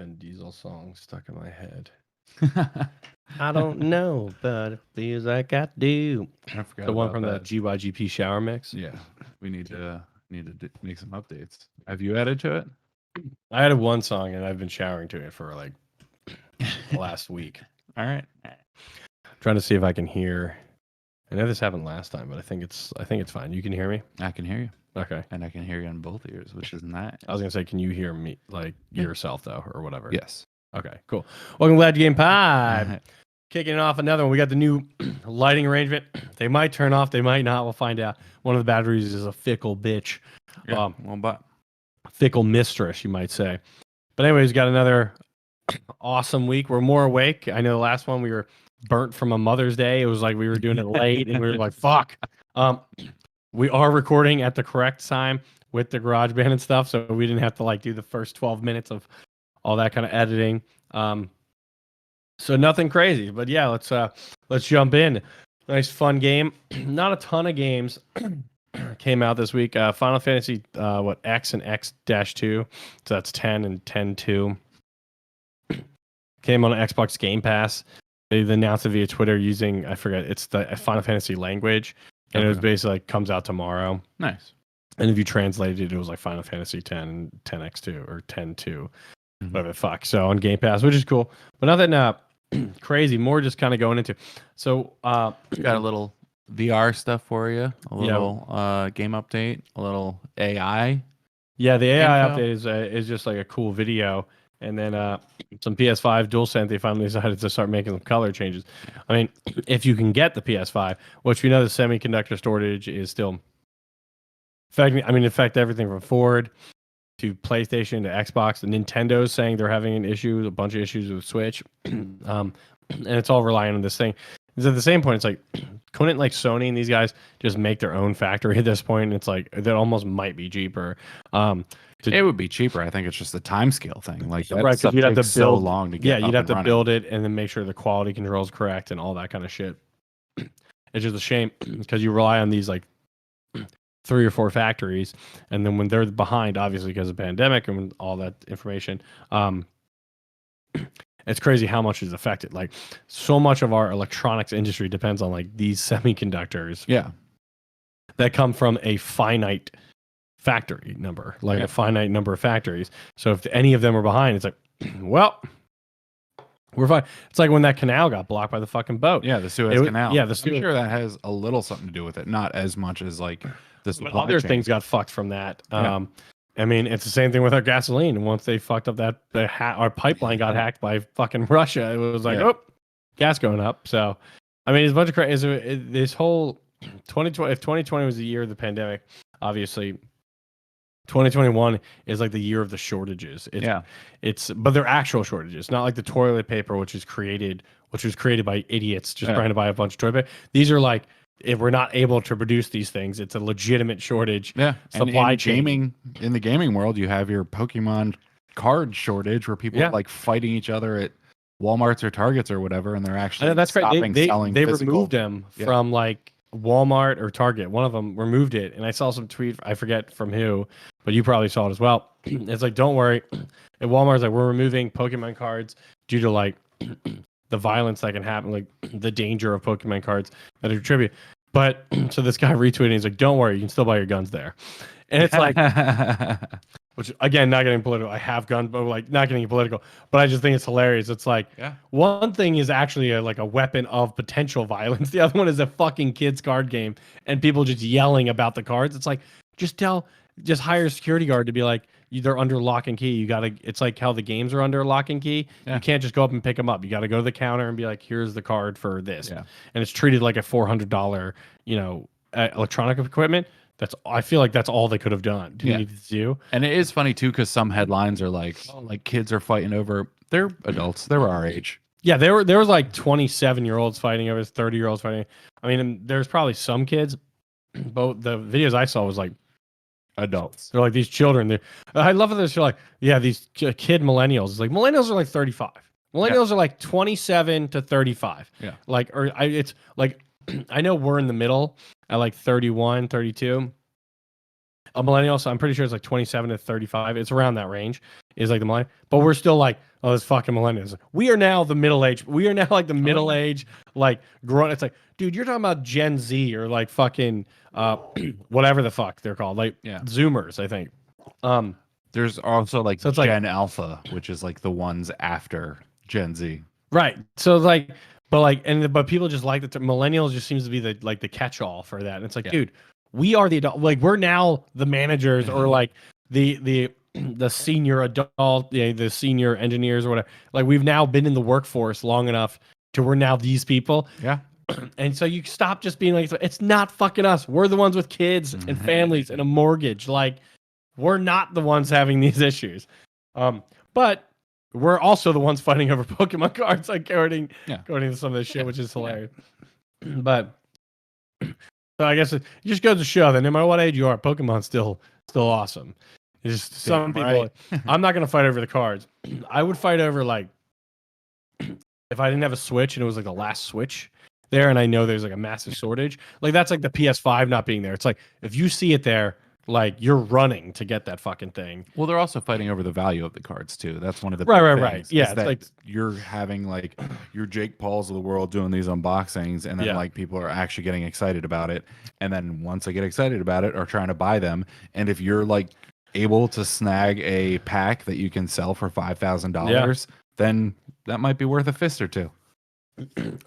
Vin Diesel song stuck in my head. I don't know, but it feels like I do. I forgot The one about from the that. GYGP shower mix. Yeah, we need to make some updates. Have you added to it? I added one song and I've been showering to it for like the last week. All right. Trying to see if I can hear. I know this happened last time, but I think it's fine. You can hear me? I can hear you. Okay. And I can hear you on both ears, which is nice. I was gonna say, can you hear me like yourself though, or whatever? Yes. Okay, cool. Welcome to Glad Game Pod. Kicking off another one. We got the new lighting arrangement. They might turn off, they might not. We'll find out. One of the batteries is a fickle bitch. Yeah, but Fickle mistress, you might say. But anyways, got another awesome week. We're more awake. I know the last one we were burnt from a Mother's Day. It was like we were doing it late and we were like, fuck. We are recording at the correct time with the GarageBand and stuff, so we didn't have to like do the first 12 minutes of all that kind of editing. So nothing crazy, but yeah, let's jump in. Nice fun game. Not a ton of games came out this week. Final Fantasy X and X-2, so that's 10 and 10-2. Came on Xbox Game Pass. They announced it via Twitter using, I forget, it's the Final Fantasy language, and it was basically like comes out tomorrow. Nice. And if you translated it, was like Final Fantasy 10 and 10x2 or 10-2, whatever the fuck. So on Game Pass, which is cool, but nothing crazy. More just kind of going into. So got a little VR stuff for you, a little game update, a little AI. Yeah, the AI update is just like a cool video, and then some PS5 DualSense. They finally decided to start making some color changes. I mean, if you can get the PS5, which we know the semiconductor shortage is still affect everything from Ford to PlayStation to Xbox. The Nintendo's saying they're having an issue, a bunch of issues with Switch, and it's all relying on this thing. Because at the same point, it's like, couldn't like Sony and these guys just make their own factory at this point? And it's like that almost might be cheaper. It would be cheaper. I think it's just the time scale thing. Like that right, stuff you'd have to takes so long to get. Yeah, you'd have to build it and then make sure the quality control is correct and all that kind of shit. It's just a shame because you rely on these like 3 or 4 factories, and then when they're behind, obviously because of the pandemic and all that information, it's crazy how much is affected. Like so much of our electronics industry depends on like these semiconductors. Yeah, that come from a finite factory number, like a finite number of factories. So if any of them are behind, it's like, well, we're fine. It's like when that canal got blocked by the fucking boat. Yeah, the Suez Canal. Yeah, I'm sure that has a little something to do with it. Not as much as like this. But other things got fucked from that. I mean, it's the same thing with our gasoline. Once they fucked up our pipeline got hacked by fucking Russia, it was like, oh, gas going up. So, I mean, it's a bunch of crazy. This whole 2020, if 2020 was the year of the pandemic, obviously 2021 is like the year of the shortages. But they're actual shortages, not like the toilet paper, which was created by idiots just trying to buy a bunch of toilet paper. These are like, if we're not able to produce these things, it's a legitimate shortage. Yeah, supply chain. In the gaming world, you have your Pokemon card shortage where people are like fighting each other at Walmarts or Targets or whatever, and they're actually stopping selling. They removed them from like Walmart or Target. One of them removed it, and I saw some tweet, I forget from who, but you probably saw it as well. It's like, don't worry, at Walmart's like, we're removing Pokemon cards due to like the violence that can happen, like the danger of Pokemon cards that are tribute. But so this guy retweeted, he's like, don't worry, you can still buy your guns there. And it's like, which again, not getting political. I have guns, but like not getting political. But I just think it's hilarious. It's like, one thing is actually like a weapon of potential violence. The other one is a fucking kids card game and people just yelling about the cards. It's like, just hire a security guard to be like, they're under lock and key. It's like how the games are under lock and key. You can't just go up and pick them up. You got to go to the counter and be like, here's the card for this. And it's treated like a $400, electronic equipment. I feel like that's all they could have done. Do. And it is funny too, because some headlines are like, oh, like kids are fighting over, they're adults. They were our age. Yeah, there was like 27-year-olds fighting over 30-year-olds fighting. I mean, there's probably some kids, but the videos I saw was like, adults. They're like these children. I love how they're like, these kid millennials. It's like millennials are like 35. Millennials are like 27 to 35. Yeah. Like, it's like, I know we're in the middle at like 31, 32. A millennial, so I'm pretty sure it's like 27 to 35. It's around that range. Is like the millennial, but we're still like, oh, this fucking millennials. We are now the middle age. We are now like the middle age, like grown. It's like, dude, you're talking about Gen Z or like fucking whatever the fuck they're called, like Zoomers, I think. There's also like Gen Alpha, which is like the ones after Gen Z. Right. So like, but people just like that. Millennials just seems to be the catch-all for that. And it's like, dude, we are the adult. Like we're now the managers or like the senior adult, the senior engineers or whatever. Like we've now been in the workforce long enough to we're now these people. Yeah. And so you stop just being like, it's not fucking us. We're the ones with kids and families and a mortgage. Like we're not the ones having these issues. But we're also the ones fighting over Pokemon cards, like according to some of this shit, which is hilarious. But so I guess it just goes to show that no matter what age you are, Pokemon's still awesome. It's just some people. I'm not gonna fight over the cards. I would fight over like if I didn't have a Switch and it was like the last Switch there, and I know there's like a massive shortage. Like that's like the PS5 not being there. It's like if you see it there, like you're running to get that fucking thing. Well, they're also fighting over the value of the cards too. That's one of the right. Yeah, it's like you're having like your Jake Pauls of the world doing these unboxings, and then like people are actually getting excited about it, and then once they get excited about it, are trying to buy them, and if you're like able to snag a pack that you can sell for $5,000, then that might be worth a fist or two.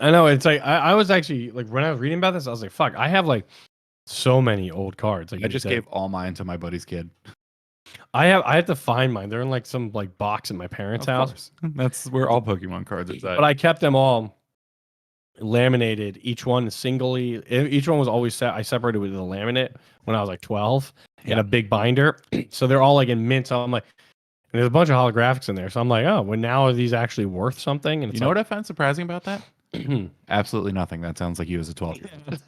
I know. It's like I was actually like when I was reading about this, I was like, fuck, I have like so many old cards. Like I just gave all mine to my buddy's kid. I have to find mine. They're in like some like box in my parents' house. That's where all Pokemon cards are. But I kept them all laminated, each one singly. Each one was always set. I separated with the laminate when I was like 12 in a big binder. So they're all like in mint. So I'm like, and there's a bunch of holographics in there. So I'm like, oh, well, now are these actually worth something? And you know what I found surprising about that? Absolutely nothing. That sounds like you as a 12-year-old.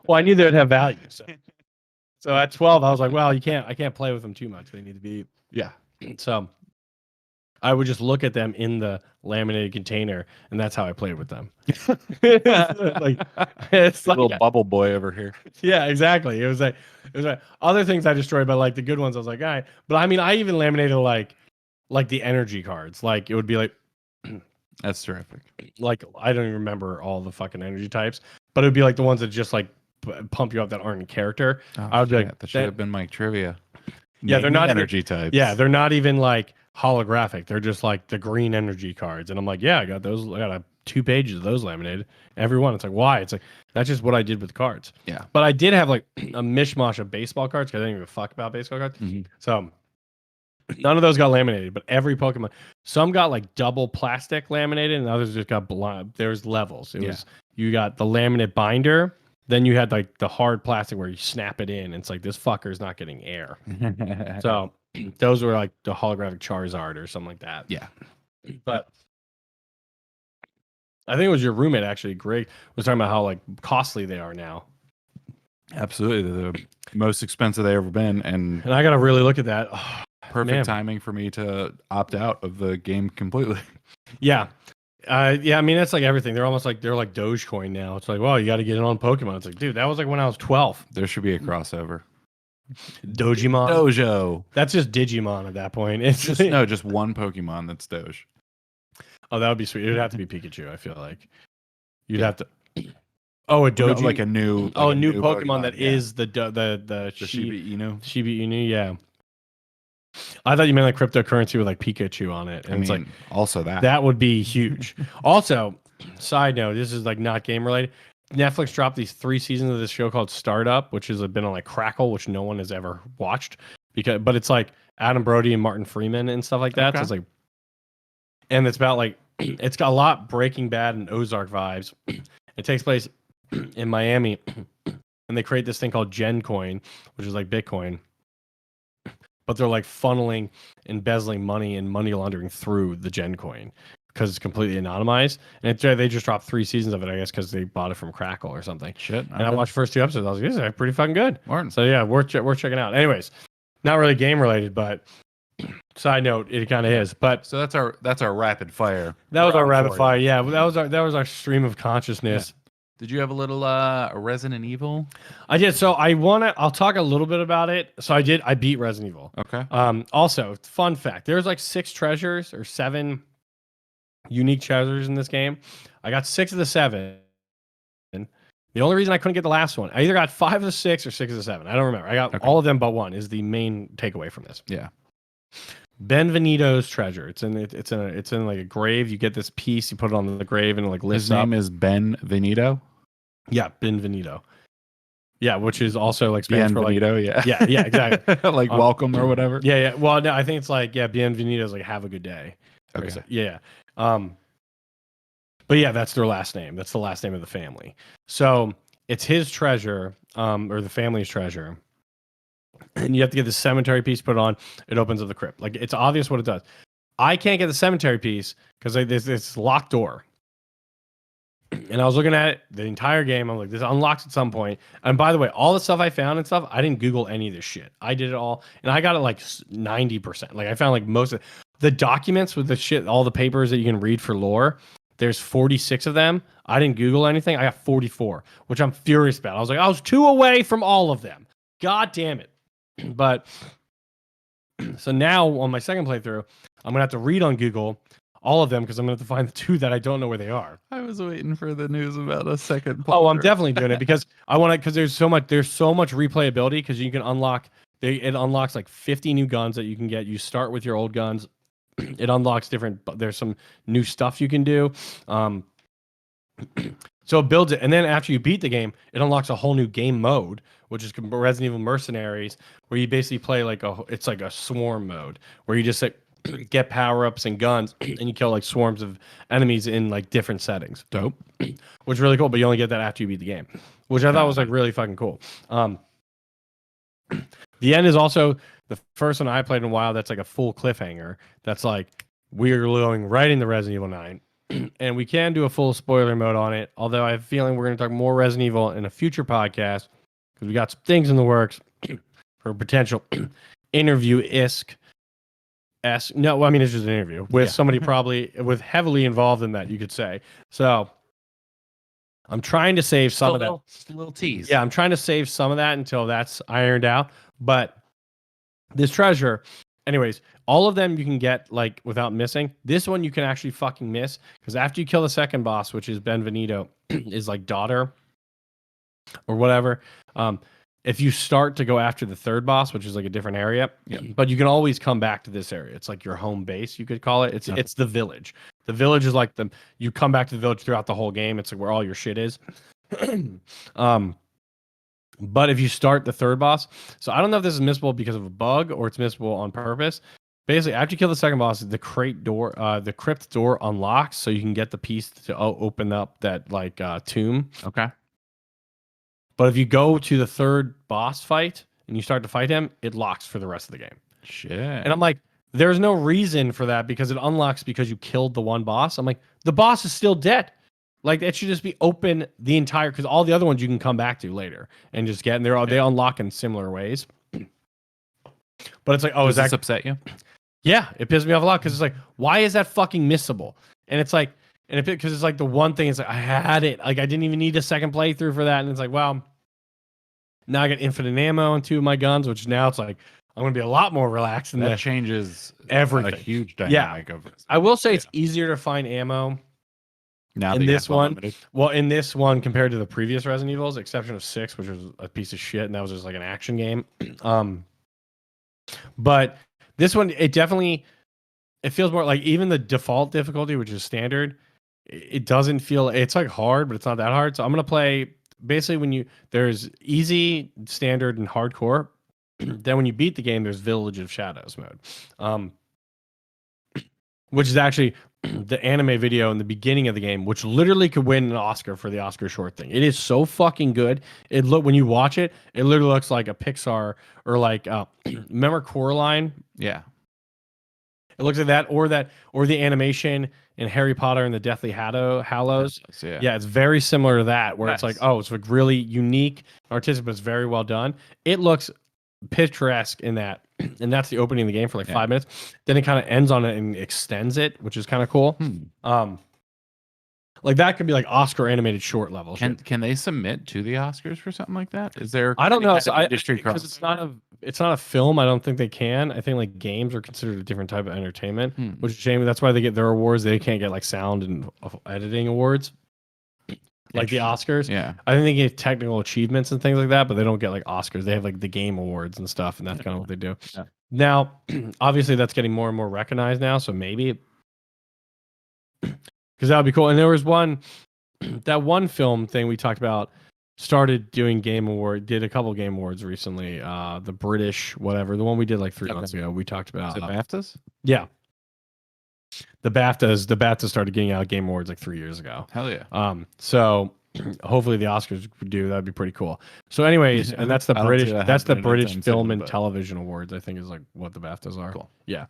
Well, I knew they would have value. So at 12, I was like, well, I can't play with them too much. They need to be. Yeah. So I would just look at them in the laminated container, and that's how I played with them. It's like little bubble boy over here. Yeah, exactly. It was like other things I destroyed, but like the good ones, I was like, all right. But I mean, I even laminated like the energy cards. Like it would be like. That's terrific. Like I don't even remember all the fucking energy types, but it would be like the ones that just like pump you up that aren't in character. I would be like, that should have been my trivia. Yeah, they're not energy types. Yeah, they're not even like holographic. They're just like the green energy cards. And I'm like, yeah, I got those. I got 2 pages of those laminated. Every one. It's like, why? It's like that's just what I did with cards. Yeah. But I did have like a mishmash of baseball cards because I didn't give a fuck about baseball cards. So none of those got laminated, but every Pokemon, some got like double plastic laminated, and others just got blind. There's levels. It was you got the laminate binder, then you had like the hard plastic where you snap it in. And it's like this fucker's not getting air. So those were like the holographic Charizard or something like that. Yeah, but I think it was your roommate actually. Greg was talking about how like costly they are now. Absolutely, they're the most expensive they've ever been, and I gotta really look at that. Oh, perfect timing for me to opt out of the game completely. Yeah. Yeah, I mean, that's like everything. They're almost like Dogecoin now. It's like, well, you got to get in on Pokemon. It's like, dude, that was like when I was 12. There should be a crossover. Dojimon? Dojo. That's just Digimon at that point. It's just one Pokemon that's Doge. Oh, that would be sweet. It would have to be Pikachu, I feel like. You'd have to... Oh, a Doji? No, like a new... Like a new Pokemon that is the Shiba Inu? Shiba Inu, yeah. I thought you meant like cryptocurrency with like Pikachu on it. And it's like also that would be huge. Also, side note, this is like not game related. Netflix dropped these 3 seasons of this show called Startup, which has been on like Crackle, which no one has ever watched but it's like Adam Brody and Martin Freeman and stuff like that. Okay. So it's like, and it's about like, it's got a lot Breaking Bad and Ozark vibes. It takes place in Miami, and they create this thing called GenCoin, which is like Bitcoin. But they're like funneling, embezzling money and money laundering through the GenCoin because it's completely anonymized. And they just dropped 3 seasons of it, I guess, because they bought it from Crackle or something. Shit. And I watched the first 2 episodes. I was like, this is pretty fucking good. Martin. So yeah, worth checking out. Anyways, not really game related, but side note, it kind of is. But so that's our rapid fire. That was our rapid fire. Yeah, that was our stream of consciousness. Did you have a little Resident Evil? I did. So I'll talk a little bit about it. So I beat Resident Evil. Okay. Also, fun fact, there's like 6 treasures or 7 unique treasures in this game. I got 6 of the 7. The only reason I couldn't get the last one, I either got 5 of the 6 or 6 of the 7. I don't remember. I got all of them but one is the main takeaway from this. Yeah. Benvenuto's treasure. It's in like a grave. You get this piece, you put it on the grave, and it like lifts His name is Benvenuto. Yeah, Benvenuto. Yeah, which is also like Spanish for like yeah, exactly. Like welcome or whatever. Yeah. Well, no, I think it's like Bienvenido is like have a good day. Okay. So, yeah. But yeah, that's their last name. That's the last name of the family. So it's his treasure, or the family's treasure. And you have to get the cemetery piece put on. It opens up the crypt. Like it's obvious what it does. I can't get the cemetery piece because there's this locked door. And I was looking at it the entire game. I'm like, this unlocks at some point. And by the way, all the stuff I found and stuff, I didn't Google any of this shit. I did it all, and I got it like 90%. Like I found like most of the documents with the shit, all the papers that you can read for lore. There's 46 of them. I didn't Google anything. I got 44, which I'm furious about. I was like, I was 2 away from all of them. God damn it. But so now on my second playthrough, I'm gonna have to read on Google all of them because I'm gonna have to find the 2 that I don't know where they are. I was waiting for the news about a second. Oh, I'm definitely doing it because I want to. Because there's so much replayability because you can unlock. It unlocks like 50 new guns that you can get. You start with your old guns. It unlocks different. There's some new stuff you can do. So it builds it, and then after you beat the game, it unlocks a whole new game mode, which is Resident Evil Mercenaries, where you basically play like it's like a swarm mode where you just like get power-ups and guns and you kill like swarms of enemies in like different settings. Dope. Which is really cool, but you only get that after you beat the game, which I thought was like really fucking cool. The end is also the first one I played in a while that's like a full cliffhanger. That's like we're going right into Resident Evil 9. And we can do a full spoiler mode on it, although I have a feeling we're going to talk more Resident Evil in a future podcast because we got some things in the works for a potential interview-esque. No, I mean, it's just an interview with somebody probably heavily involved in that, you could say. So I'm trying to save some of that. A little tease. Yeah, I'm trying to save some of that until that's ironed out. But this treasure, anyways, all of them you can get like without missing. This one you can actually fucking miss because after you kill the second boss, which is Benvenuto, is like daughter or whatever. If you start to go after the third boss, which is like a different area, but you can always come back to this area. It's like your home base, you could call it. It's the village. The village is like you come back to the village throughout the whole game. It's like where all your shit is. But if you start the third boss, so I don't know if this is missable because of a bug or it's missable on purpose. Basically, after you kill the second boss, the crypt door unlocks, so you can get the piece to open up that like tomb. Okay. But if you go to the third boss fight and you start to fight him, it locks for the rest of the game. Shit. And I'm like, there's no reason for that because it unlocks because you killed the one boss. I'm like, the boss is still dead. Like it should just be open the entire, because all the other ones you can come back to later and just get, and they unlock in similar ways. But it's like, oh, does this upset you? Yeah, it pisses me off a lot because it's like, why is that fucking missable? And it's like, because it's like the one thing is like I had it, like I didn't even need a second playthrough for that, and it's like, well, now I got infinite ammo on 2 of my guns, which now it's like I'm gonna be a lot more relaxed. And that changes everything. A huge dynamic of it. I will say it's easier to find ammo now in this one. Well, in this one compared to the previous Resident Evils, exception of 6, which was a piece of shit, and that was just like an action game. But this one, it feels more like even the default difficulty, which is standard. It doesn't feel, it's like hard, but it's not that hard. So I'm gonna play basically there's easy, standard, and hardcore. Then when you beat the game, there's Village of Shadows mode, which is actually the anime video in the beginning of the game, which literally could win an Oscar for the Oscar short thing. It is so fucking good. When you watch it, it literally looks like a Pixar or like remember Coraline? Yeah. It looks like that or the animation in Harry Potter and the Deathly Hallows. Yeah, it's very similar to that, where it's like, oh, it's like really unique, artistic, but it's very well done. It looks picturesque in that, and that's the opening of the game for like 5 minutes. Then it kind of ends on it and extends it, which is kind of cool. Like that could be like Oscar animated short level. Can they submit to the Oscars for something like that? Is there? I don't know. So industry because it's not a film. I don't think they can. I think like games are considered a different type of entertainment, which is a shame. That's why they get their awards. They can't get like sound and editing awards, like the Oscars. Yeah, I think they get technical achievements and things like that, but they don't get like Oscars. They have like the game awards and stuff, and that's kind of what they do. Yeah. Now, obviously, that's getting more and more recognized now. So maybe because that would be cool. And there was that one film thing we talked about started doing did a couple game awards recently. The British, whatever, the one we did like 3 months ago. We talked about the BAFTAs. Yeah, the BAFTAs started getting out game awards like 3 years ago. Hell yeah. So hopefully the Oscars would do that'd be pretty cool. So, anyways, and that's the British Film and Television Awards. I think is like what the BAFTAs are. Cool. Yeah.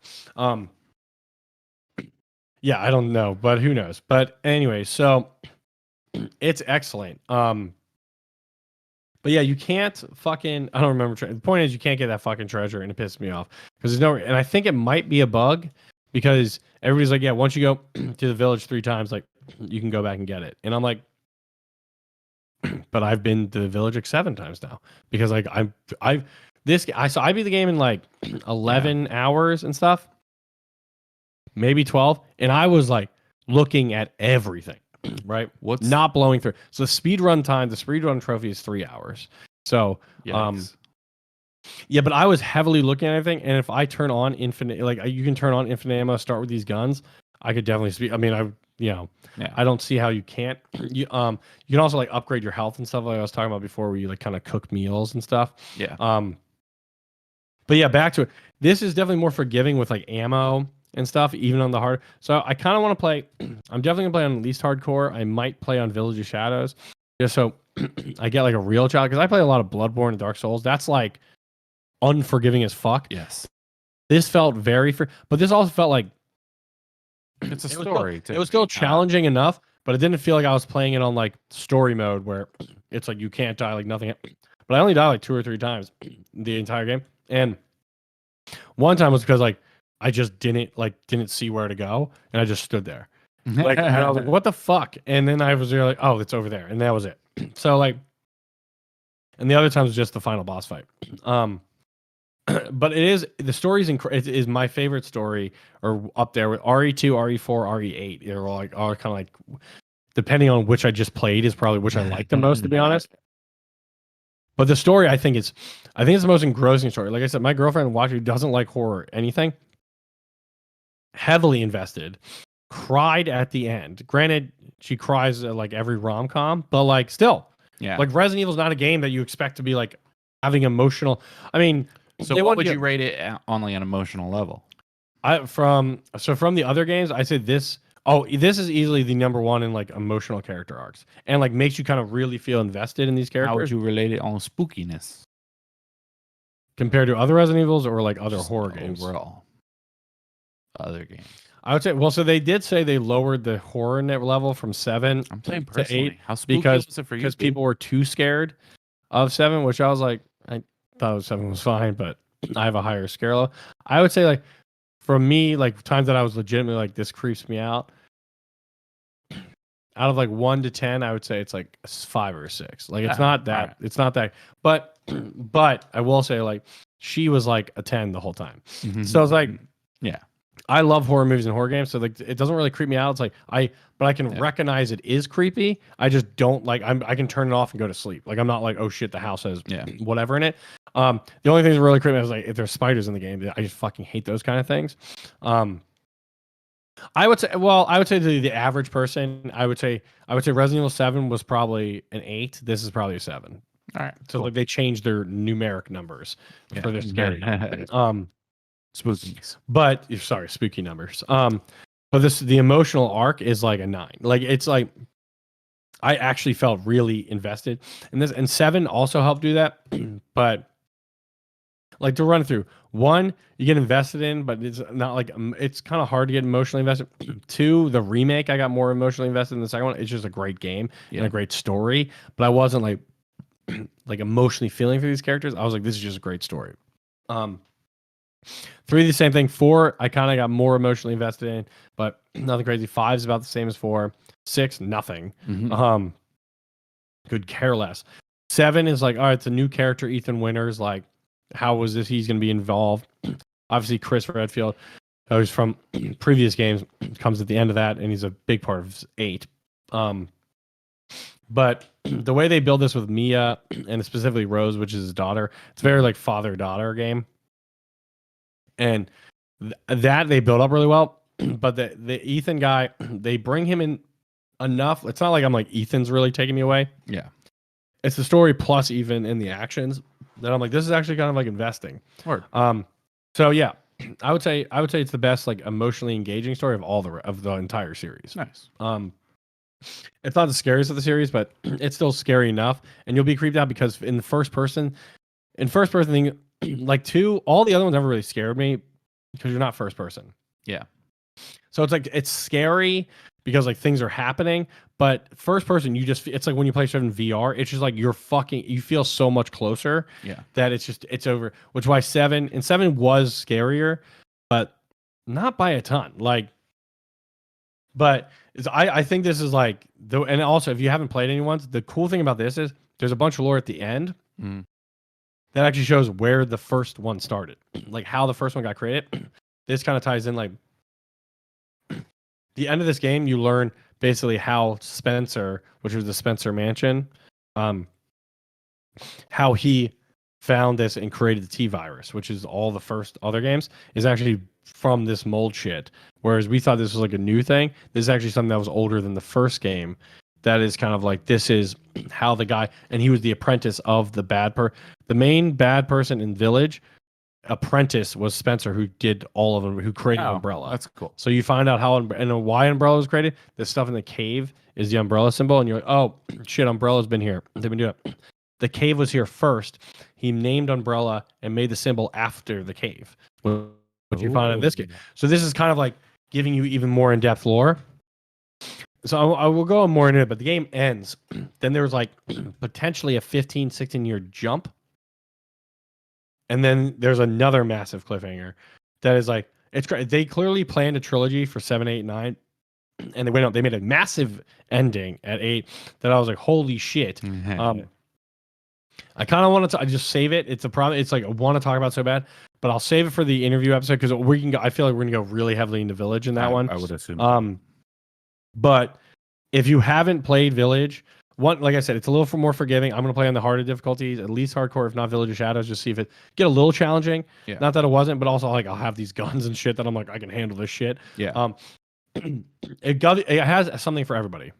Yeah, I don't know, but who knows? But anyway, so it's excellent. But yeah, you can't fucking. I don't remember. The point is, you can't get that fucking treasure, and it pisses me off because there's no. And I think it might be a bug because everybody's like, yeah, once you go to the village 3 times, like you can go back and get it. And I'm like, but I've been to the village like 7 times now because like I beat the game in like 11 hours and stuff. Maybe 12, and I was like looking at everything, right? What's not blowing through? So the speed run trophy is 3 hours. So, yeah, but I was heavily looking at everything, and if I turn on infinite, like you can turn on infinite ammo, start with these guns, I could definitely speed. I mean, I don't see how you can't. You can also like upgrade your health and stuff like I was talking about before, where you like kind of cook meals and stuff. Yeah. But yeah, back to it. This is definitely more forgiving with like ammo and stuff, even on the hard. So I kind of want to play. I'm definitely gonna play on least hardcore. I might play on Village of Shadows, just so I get like a real child. Because I play a lot of Bloodborne and Dark Souls. That's like unforgiving as fuck. Yes. This felt but this also felt like it's a story. It was still challenging enough, but it didn't feel like I was playing it on like story mode where it's like you can't die, like nothing. But I only died like 2 or 3 times the entire game, and one time was because like I just didn't see where to go, and I just stood there. Like, and I was like, what the fuck? And then I was like, oh, it's over there. And that was it. So like, and the other time was just the final boss fight. But the story's it is my favorite story, or up there with RE2, RE4, RE8. They're all kind of like, depending on which I just played is probably which I like the most, to be honest. But the story, I think it's the most engrossing story. Like I said, my girlfriend who doesn't like horror, anything, heavily invested, cried at the end. Granted, she cries at like every rom-com, but like still, yeah. Like Resident Evil is not a game that you expect to be like having emotional. I mean, so what would you rate it on like an emotional level? From the other games, I said this. Oh, this is easily the number 1 in like emotional character arcs, and like makes you kind of really feel invested in these characters. How would you relate it on spookiness compared to other Resident Evils or like other horror games overall? Other games, I would say. Well, so they did say they lowered the horror level from 7 to 8. How spooky was it for you? Because people were too scared of 7, which I was like, I thought 7 was fine, but I have a higher scare level. I would say like, for me, like times that I was legitimately like, this creeps me out. Out of like 1 to 10, I would say it's like 5 or 6. Like it's not that. Right. It's not that. But I will say like she was like a 10 the whole time. Mm-hmm. So it's like, yeah. I love horror movies and horror games, so like it doesn't really creep me out. It's like but I can recognize it is creepy. I just don't like. I can turn it off and go to sleep. Like I'm not like, oh shit, the house has whatever in it. The only thing that really creepy is like if there's spiders in the game. I just fucking hate those kind of things. I would say to the average person, I would say Resident Evil 7 was probably an 8. This is probably a 7. All right, so cool. Like they changed their numeric numbers for their scary. Spookies. But spooky numbers. But the emotional arc is like a 9. Like it's like I actually felt really invested in this, and 7 also helped do that. But like to run through 1, you get invested in, but it's not like it's kind of hard to get emotionally invested. 2, the remake, I got more emotionally invested in the second one. It's just a great game and a great story, but I wasn't like like emotionally feeling for these characters. I was like, this is just a great story. 3, the same thing. 4, I kind of got more emotionally invested in, but nothing crazy. 5 is about the same as 4. 6, nothing. Could care less. 7 is like, all right, it's a new character, Ethan Winters. Like, how was this? He's going to be involved. Obviously, Chris Redfield, who's from previous games, comes at the end of that, and he's a big part of 8. But the way they build this with Mia and specifically Rose, which is his daughter, it's very like father-daughter game. And that they build up really well. But the Ethan guy, they bring him in enough. It's not like I'm like, Ethan's really taking me away. Yeah. It's the story plus even in the actions that I'm like, this is actually kind of like investing. Word. So yeah, I would say it's the best like emotionally engaging story of the entire series. Nice. It's not the scariest of the series, but it's still scary enough, and you'll be creeped out because in first person thing, like 2, all the other ones never really scared me because you're not first person. Yeah. So it's like it's scary because like things are happening, but first person it's like when you play stuff in VR, it's just like you feel so much closer. Yeah. That it's over. Which is why 7 was scarier, but not by a ton. Like, but I think this is like and also if you haven't played any ones, the cool thing about this is there's a bunch of lore at the end that actually shows where the first one started, like how the first one got created. This kind of ties in like the end of this game. You learn basically how Spencer, which was the Spencer Mansion, how he found this and created the T virus, which is all the first other games, is actually from this mold shit. Whereas we thought this was like a new thing. This is actually something that was older than the first game. That is kind of like, this is how the guy, and he was the apprentice of the the main bad person in Village. Apprentice was Spencer, who did all of them, who created Umbrella. That's cool. So you find out how and why Umbrella was created. The stuff in the cave is the Umbrella symbol, and you're like, oh shit, Umbrella's been here. They've been doing it. The cave was here first. He named Umbrella and made the symbol after the cave, which you find in this game. So this is kind of like giving you even more in-depth lore. So I will go more into it, but the game ends. Then there was like potentially a 15, 16-year jump. And then there's another massive cliffhanger that is like, it's great. They clearly planned a trilogy for 7, 8, 9. And they made a massive ending at 8 that I was like, holy shit. I kind of want to just save it. It's a problem. It's like I want to talk about it so bad, but I'll save it for the interview episode because we can go. I feel like we're gonna go really heavily into Village in that one. I would assume. But if you haven't played Village, like I said, it's a little more forgiving. I'm gonna play on the harder difficulties, at least hardcore, if not Village of Shadows, just see if it get a little challenging. Yeah. Not that it wasn't, but also like I'll have these guns and shit that I'm like I can handle this shit. Yeah. It has something for everybody.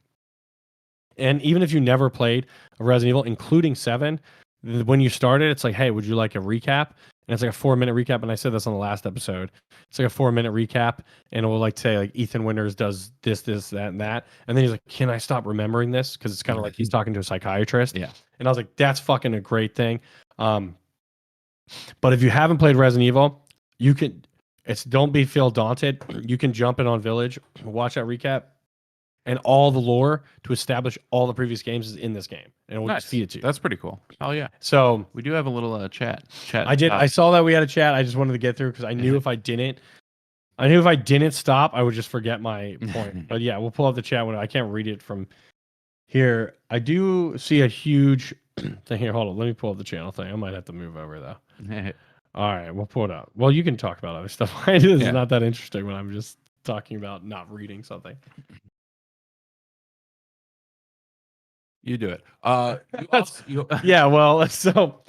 And even if you never played a Resident Evil, including 7, when you started, it's like, hey, would you like a recap? And it's like a 4-minute recap. And I said this on the last episode. It's like a 4-minute recap. And it will like say like Ethan Winters does this, that, and that. And then he's like, can I stop remembering this? Because it's kind of like he's talking to a psychiatrist. Yeah. And I was like, that's fucking a great thing. But if you haven't played Resident Evil, you can, feel daunted. You can jump in on Village, watch that recap. And all the lore to establish all the previous games is in this game, and we'll just feed it to you. That's pretty cool. Oh yeah. So we do have a little chat. I did. I saw that we had a chat. I just wanted to get through because I knew if I didn't stop, I would just forget my point. But yeah, we'll pull up the chat when I can't read it from here. I do see a huge thing here. Hold on, let me pull up the channel thing. I might have to move over though. All right, we'll pull it up. Well, you can talk about other stuff. This is not that interesting when I'm just talking about not reading something. You do it. Yeah, well, so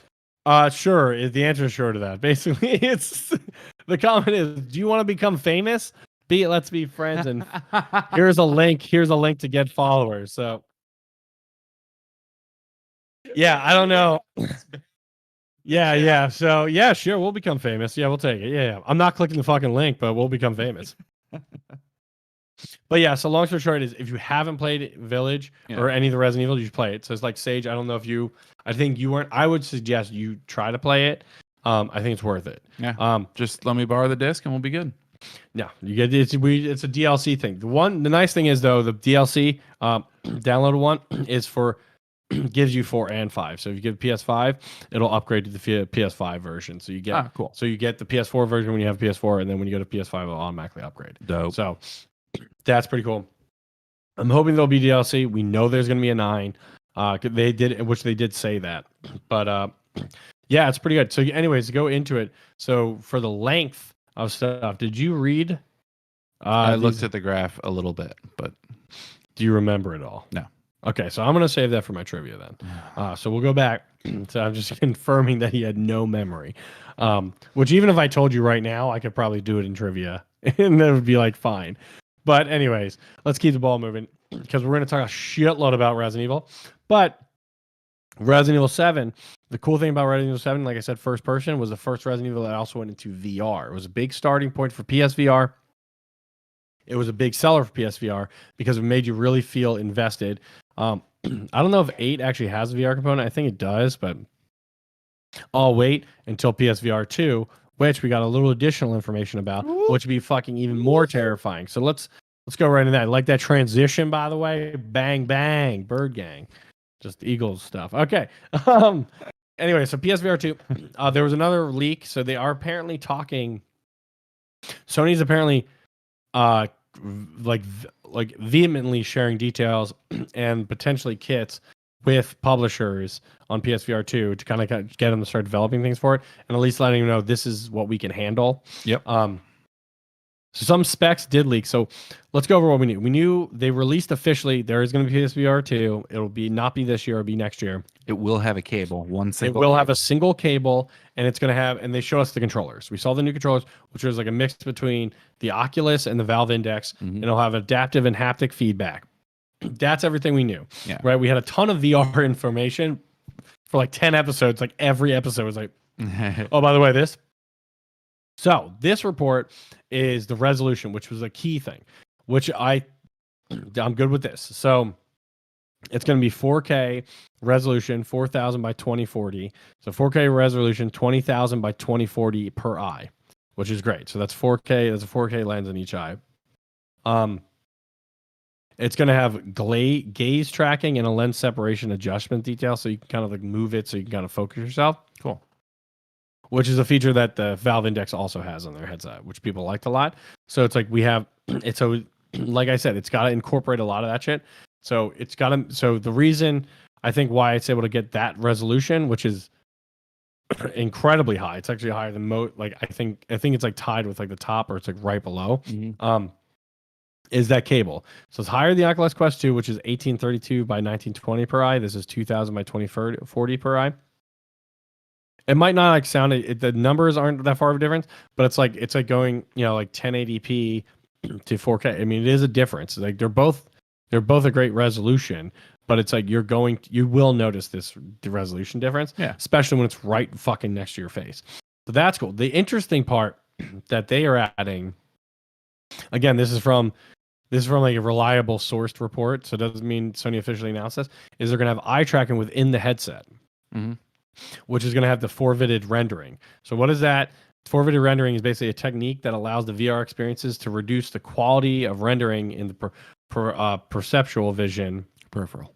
sure. The answer is sure to that. Basically, it's the comment is, do you want to become famous? Let's be friends. And here's a link. Here's a link to get followers. So yeah, I don't know. Yeah. So yeah, sure, we'll become famous. Yeah, we'll take it. Yeah. I'm not clicking the fucking link, but we'll become famous. But yeah, so long story short is if you haven't played Village or any of the Resident Evil, you should play it. So it's like Sage. I don't know if I think you weren't. I would suggest you try to play it. I think it's worth it. Yeah. Just let me borrow the disc and we'll be good. Yeah, you get it's a DLC thing. The nice thing is though, the DLC downloaded one is for gives you 4 and 5. So if you give PS5, it'll upgrade to the PS5 version. So you get cool. So you get the PS4 version when you have PS4, and then when you go to PS5, it'll automatically upgrade. Dope. So that's pretty cool. I'm hoping there'll be DLC. We know there's going to be a 9. They did say that, but yeah, it's pretty good. So anyways, to go into it. So for the length of stuff, did you read? I looked at the graph a little bit, but do you remember it all? No. Okay, so I'm going to save that for my trivia then. So we'll go back. So I'm just confirming that he had no memory, which even if I told you right now, I could probably do it in trivia and that would be like fine. But anyways, let's keep the ball moving because we're going to talk a shitload about Resident Evil. But Resident Evil 7, the cool thing about Resident Evil 7, like I said, first person, was the first Resident Evil that also went into VR. It was a big starting point for PSVR. It was a big seller for PSVR because it made you really feel invested. I don't know if 8 actually has a VR component. I think it does, but I'll wait until PSVR 2, which we got a little additional information about, which would be fucking even more terrifying. So let's go right into that. I like that transition, by the way. Bang, bang, Bird Gang. Just Eagles stuff. Okay. Anyway, so PSVR 2, there was another leak. So they are apparently talking. Sony's apparently like vehemently sharing details and potentially kits with publishers on PSVR 2 to kind of get them to start developing things for it, and at least letting them know this is what we can handle. Yep. So some specs did leak. So let's go over what we knew. We knew they released officially there is going to be PSVR 2. It'll not be this year, it'll be next year. It will have a cable, It will have a single cable, and it's going to have, and they show us the controllers. We saw the new controllers, which was like a mix between the Oculus and the Valve Index, and it'll have adaptive and haptic feedback. That's everything we knew. Yeah. Right? We had a ton of VR information for like 10 episodes. Like every episode was like, oh, by the way, this. So this report is the resolution, which was a key thing, which I'm good with this. So it's going to be 4K resolution, 4000 by 2040. So 4K resolution, 20,000 by 2040 per eye, which is great. So that's 4K. There's a 4K lens in each eye. It's going to have gaze tracking and a lens separation adjustment detail, so you can kind of like move it so you can kind of focus yourself. Cool. Which is a feature that the Valve Index also has on their headset, which people liked a lot. So it's like we have it's so like I said, it's got to incorporate a lot of that shit. So it's got to. So the reason I think why it's able to get that resolution, which is incredibly high, it's actually higher than like I think it's like tied with like the top, or it's like right below. Is that cable? So it's higher than the Oculus Quest 2, which is 1832 by 1920 per eye. This is 2000 by 2040 per eye. It might not like sound the numbers aren't that far of a difference, but it's like going, like 1080p to 4K. I mean, it is a difference. Like they're both a great resolution, but it's like you will notice the resolution difference, especially when it's right fucking next to your face. So that's cool. The interesting part that they are adding, again, this is from like a reliable sourced report, so it doesn't mean Sony officially announced this, is they're going to have eye tracking within the headset. Which is going to have the forwarded rendering. So what is that? Forwarded rendering is basically a technique that allows the VR experiences to reduce the quality of rendering in the peripheral vision. Well,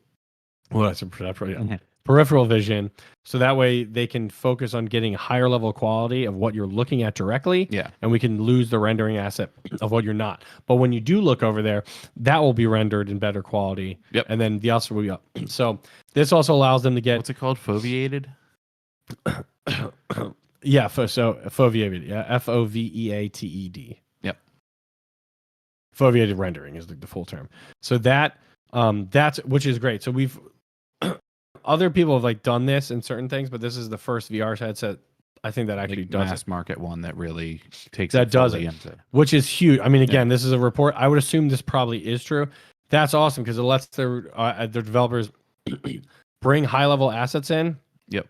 that's a peripheral. Yeah. Peripheral vision. So that way they can focus on getting a higher level of quality of what you're looking at directly. Yeah. And we can lose the rendering asset of what you're not. But when you do look over there, that will be rendered in better quality. Yep. And then the other will be up. So this also allows them to get. What's it called? Foveated? Yeah, so foveated, yeah, Foveated. Yep. Foveated rendering is the full term. So that's which is great. So we've other people have like done this in certain things, but this is the first VR headset I think that actually does mass market one that really takes that does it, which is huge. I mean, again, this is a report. I would assume this probably is true. That's awesome because it lets their developers bring high level assets in. Yep.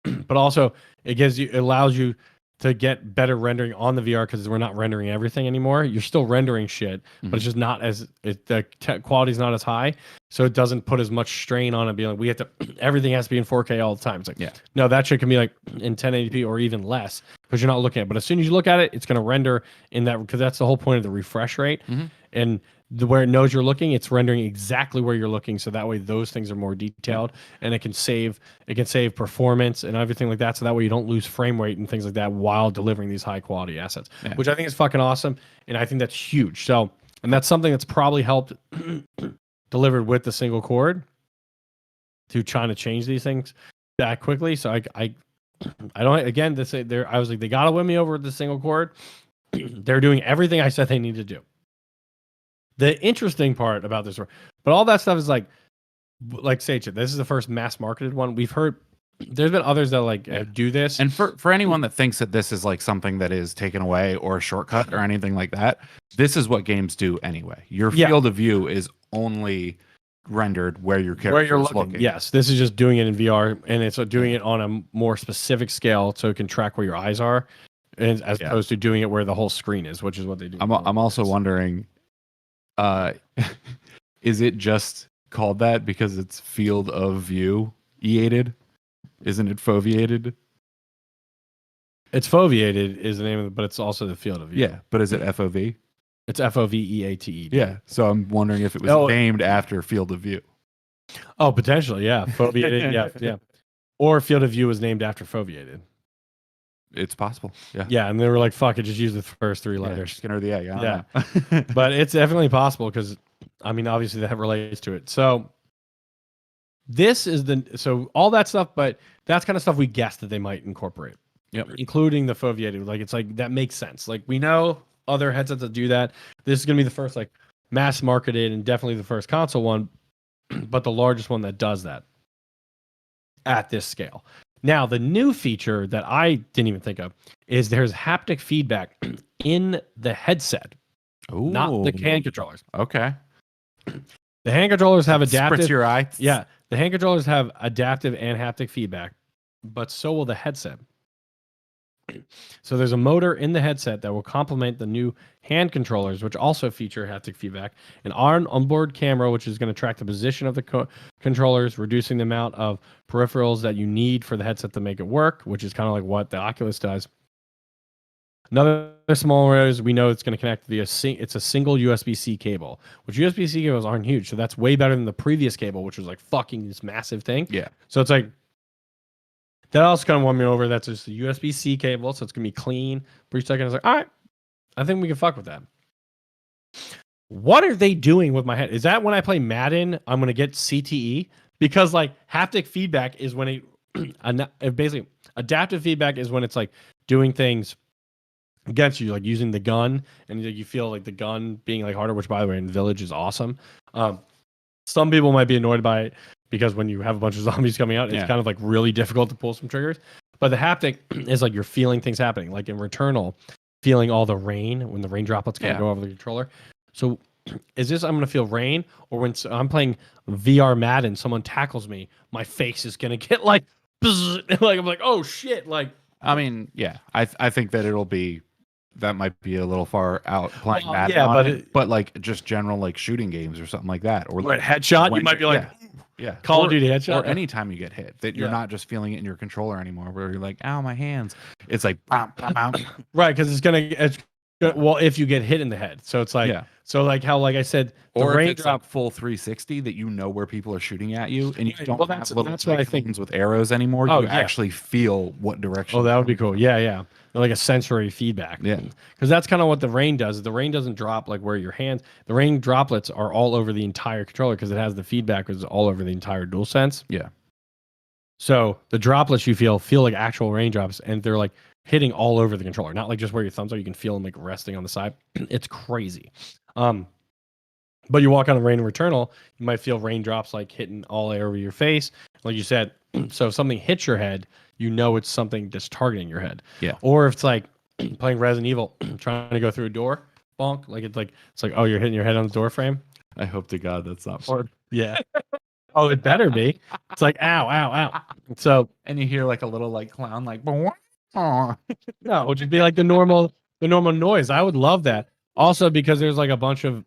But also it allows you to get better rendering on the VR because we're not rendering everything anymore. You're still rendering shit, but it's just not the quality is not as high, so it doesn't put as much strain on it. Being like we have to everything has to be in 4K all the time. It's like no, that shit can be like in 1080p or even less because you're not looking at it. But as soon as you look at it, it's going to render in that because that's the whole point of the refresh rate. And where it knows you're looking, it's rendering exactly where you're looking, so that way those things are more detailed, and it can save performance and everything like that, so that way you don't lose frame rate and things like that while delivering these high quality assets, which I think is fucking awesome, and I think that's huge. So, and that's something that's probably helped delivered with the single cord to trying to change these things that quickly. So I don't, again, to say there, I was like, they gotta win me over with the single cord. They're doing everything I said they need to do. The interesting part about this, but all that stuff is like Sage said, this is the first mass marketed one. We've heard there's been others that do this. And for anyone that thinks that this is like something that is taken away or a shortcut or anything like that, this is what games do anyway. Your field of view is only rendered where your character is looking. Yes, this is just doing it in VR, and it's doing it on a more specific scale, so it can track where your eyes are, as opposed to doing it where the whole screen is, which is what they do. I'm also wondering, is it just called that because it's field of view eated? Isn't it foveated? It's foveated is the name of it, but it's also the field of view. Yeah, but is it FOV? It's FOVEATE. Yeah, so I'm wondering if it was named after field of view. Oh, potentially, yeah. Foveated, yeah. Or field of view was named after foveated. It's possible. Yeah. Yeah, and they were like, fuck it, just use the first three letters. Skinner the egg. Yeah. But it's definitely possible because, I mean, obviously that relates to it. So this is all that stuff, but that's kind of stuff we guessed that they might incorporate. Yep. Including the foveated. Like, it's like, that makes sense. Like, we know other headsets that do that. This is going to be the first, like, mass marketed and definitely the first console one, but the largest one that does that at this scale. Now, the new feature that I didn't even think of is there's haptic feedback in the headset, not the hand controllers. Okay. The hand controllers have adaptive. Spritz your eye. Yeah, the hand controllers have adaptive and haptic feedback, but so will the headset. So there's a motor in the headset that will complement the new hand controllers, which also feature haptic feedback, an onboard camera, which is going to track the position of the controllers, reducing the amount of peripherals that you need for the headset to make it work, which is kind of like what the Oculus does. Another small is we know it's going to connect via it's a single USB-C cable, which USB-C cables aren't huge, so that's way better than the previous cable, which was like fucking this massive thing. Yeah. So it's like, that also kind of won me over. That's just a USB-C cable, so it's going to be clean. For a second, I was like, all right, I think we can fuck with that. What are they doing with my head? Is that when I play Madden, I'm going to get CTE? Because, like, haptic feedback is when basically, adaptive feedback is when it's, like, doing things against you, like using the gun, and you feel like the gun being, like, harder, which, by the way, in Village is awesome. Some people might be annoyed by it, because when you have a bunch of zombies coming out, it's kind of like really difficult to pull some triggers. But the haptic is like you're feeling things happening, like in Returnal, feeling all the rain when the rain droplets kind of go over the controller. So is this, I'm going to feel rain, or when I'm playing VR Madden, someone tackles me, my face is going to get like, like I'm like, oh shit. Like, I mean, yeah, I think that it'll be, that might be a little far out playing Madden. Yeah, but like just general like shooting games or something like that, or like headshot, you might be like, yeah, Call of Duty headshot. Or anytime you get hit, that you're not just feeling it in your controller anymore, where you're like, ow, my hands. It's like, bam, bam, bam. Right, because it's well, if you get hit in the head. So it's like, so like how, like I said, the or rain if it's drop like full 360 that you know where people are shooting at you, and you don't have that's little what I think with arrows anymore. You actually feel what direction. Oh, that would be cool. Yeah. Like a sensory feedback. Yeah. Because that's kind of what the rain does. The rain doesn't drop like where your hands, the rain droplets are all over the entire controller because it has the feedback is all over the entire DualSense. Yeah. So the droplets you feel like actual raindrops, and they're like hitting all over the controller, not like just where your thumbs are. You can feel them like resting on the side. It's crazy. But you walk on the rain in Returnal, you might feel raindrops like hitting all over your face. Like you said, so if something hits your head, you know it's something that's targeting your head. Yeah. Or if it's like playing Resident Evil, trying to go through a door, bonk, it's like, oh, you're hitting your head on the door frame. I hope to God that's not. Yeah. Oh, it better be. It's like, ow, ow, ow. So, and you hear like a little like clown, like, no, it would just be like the normal noise. I would love that. Also, because there's like a bunch of,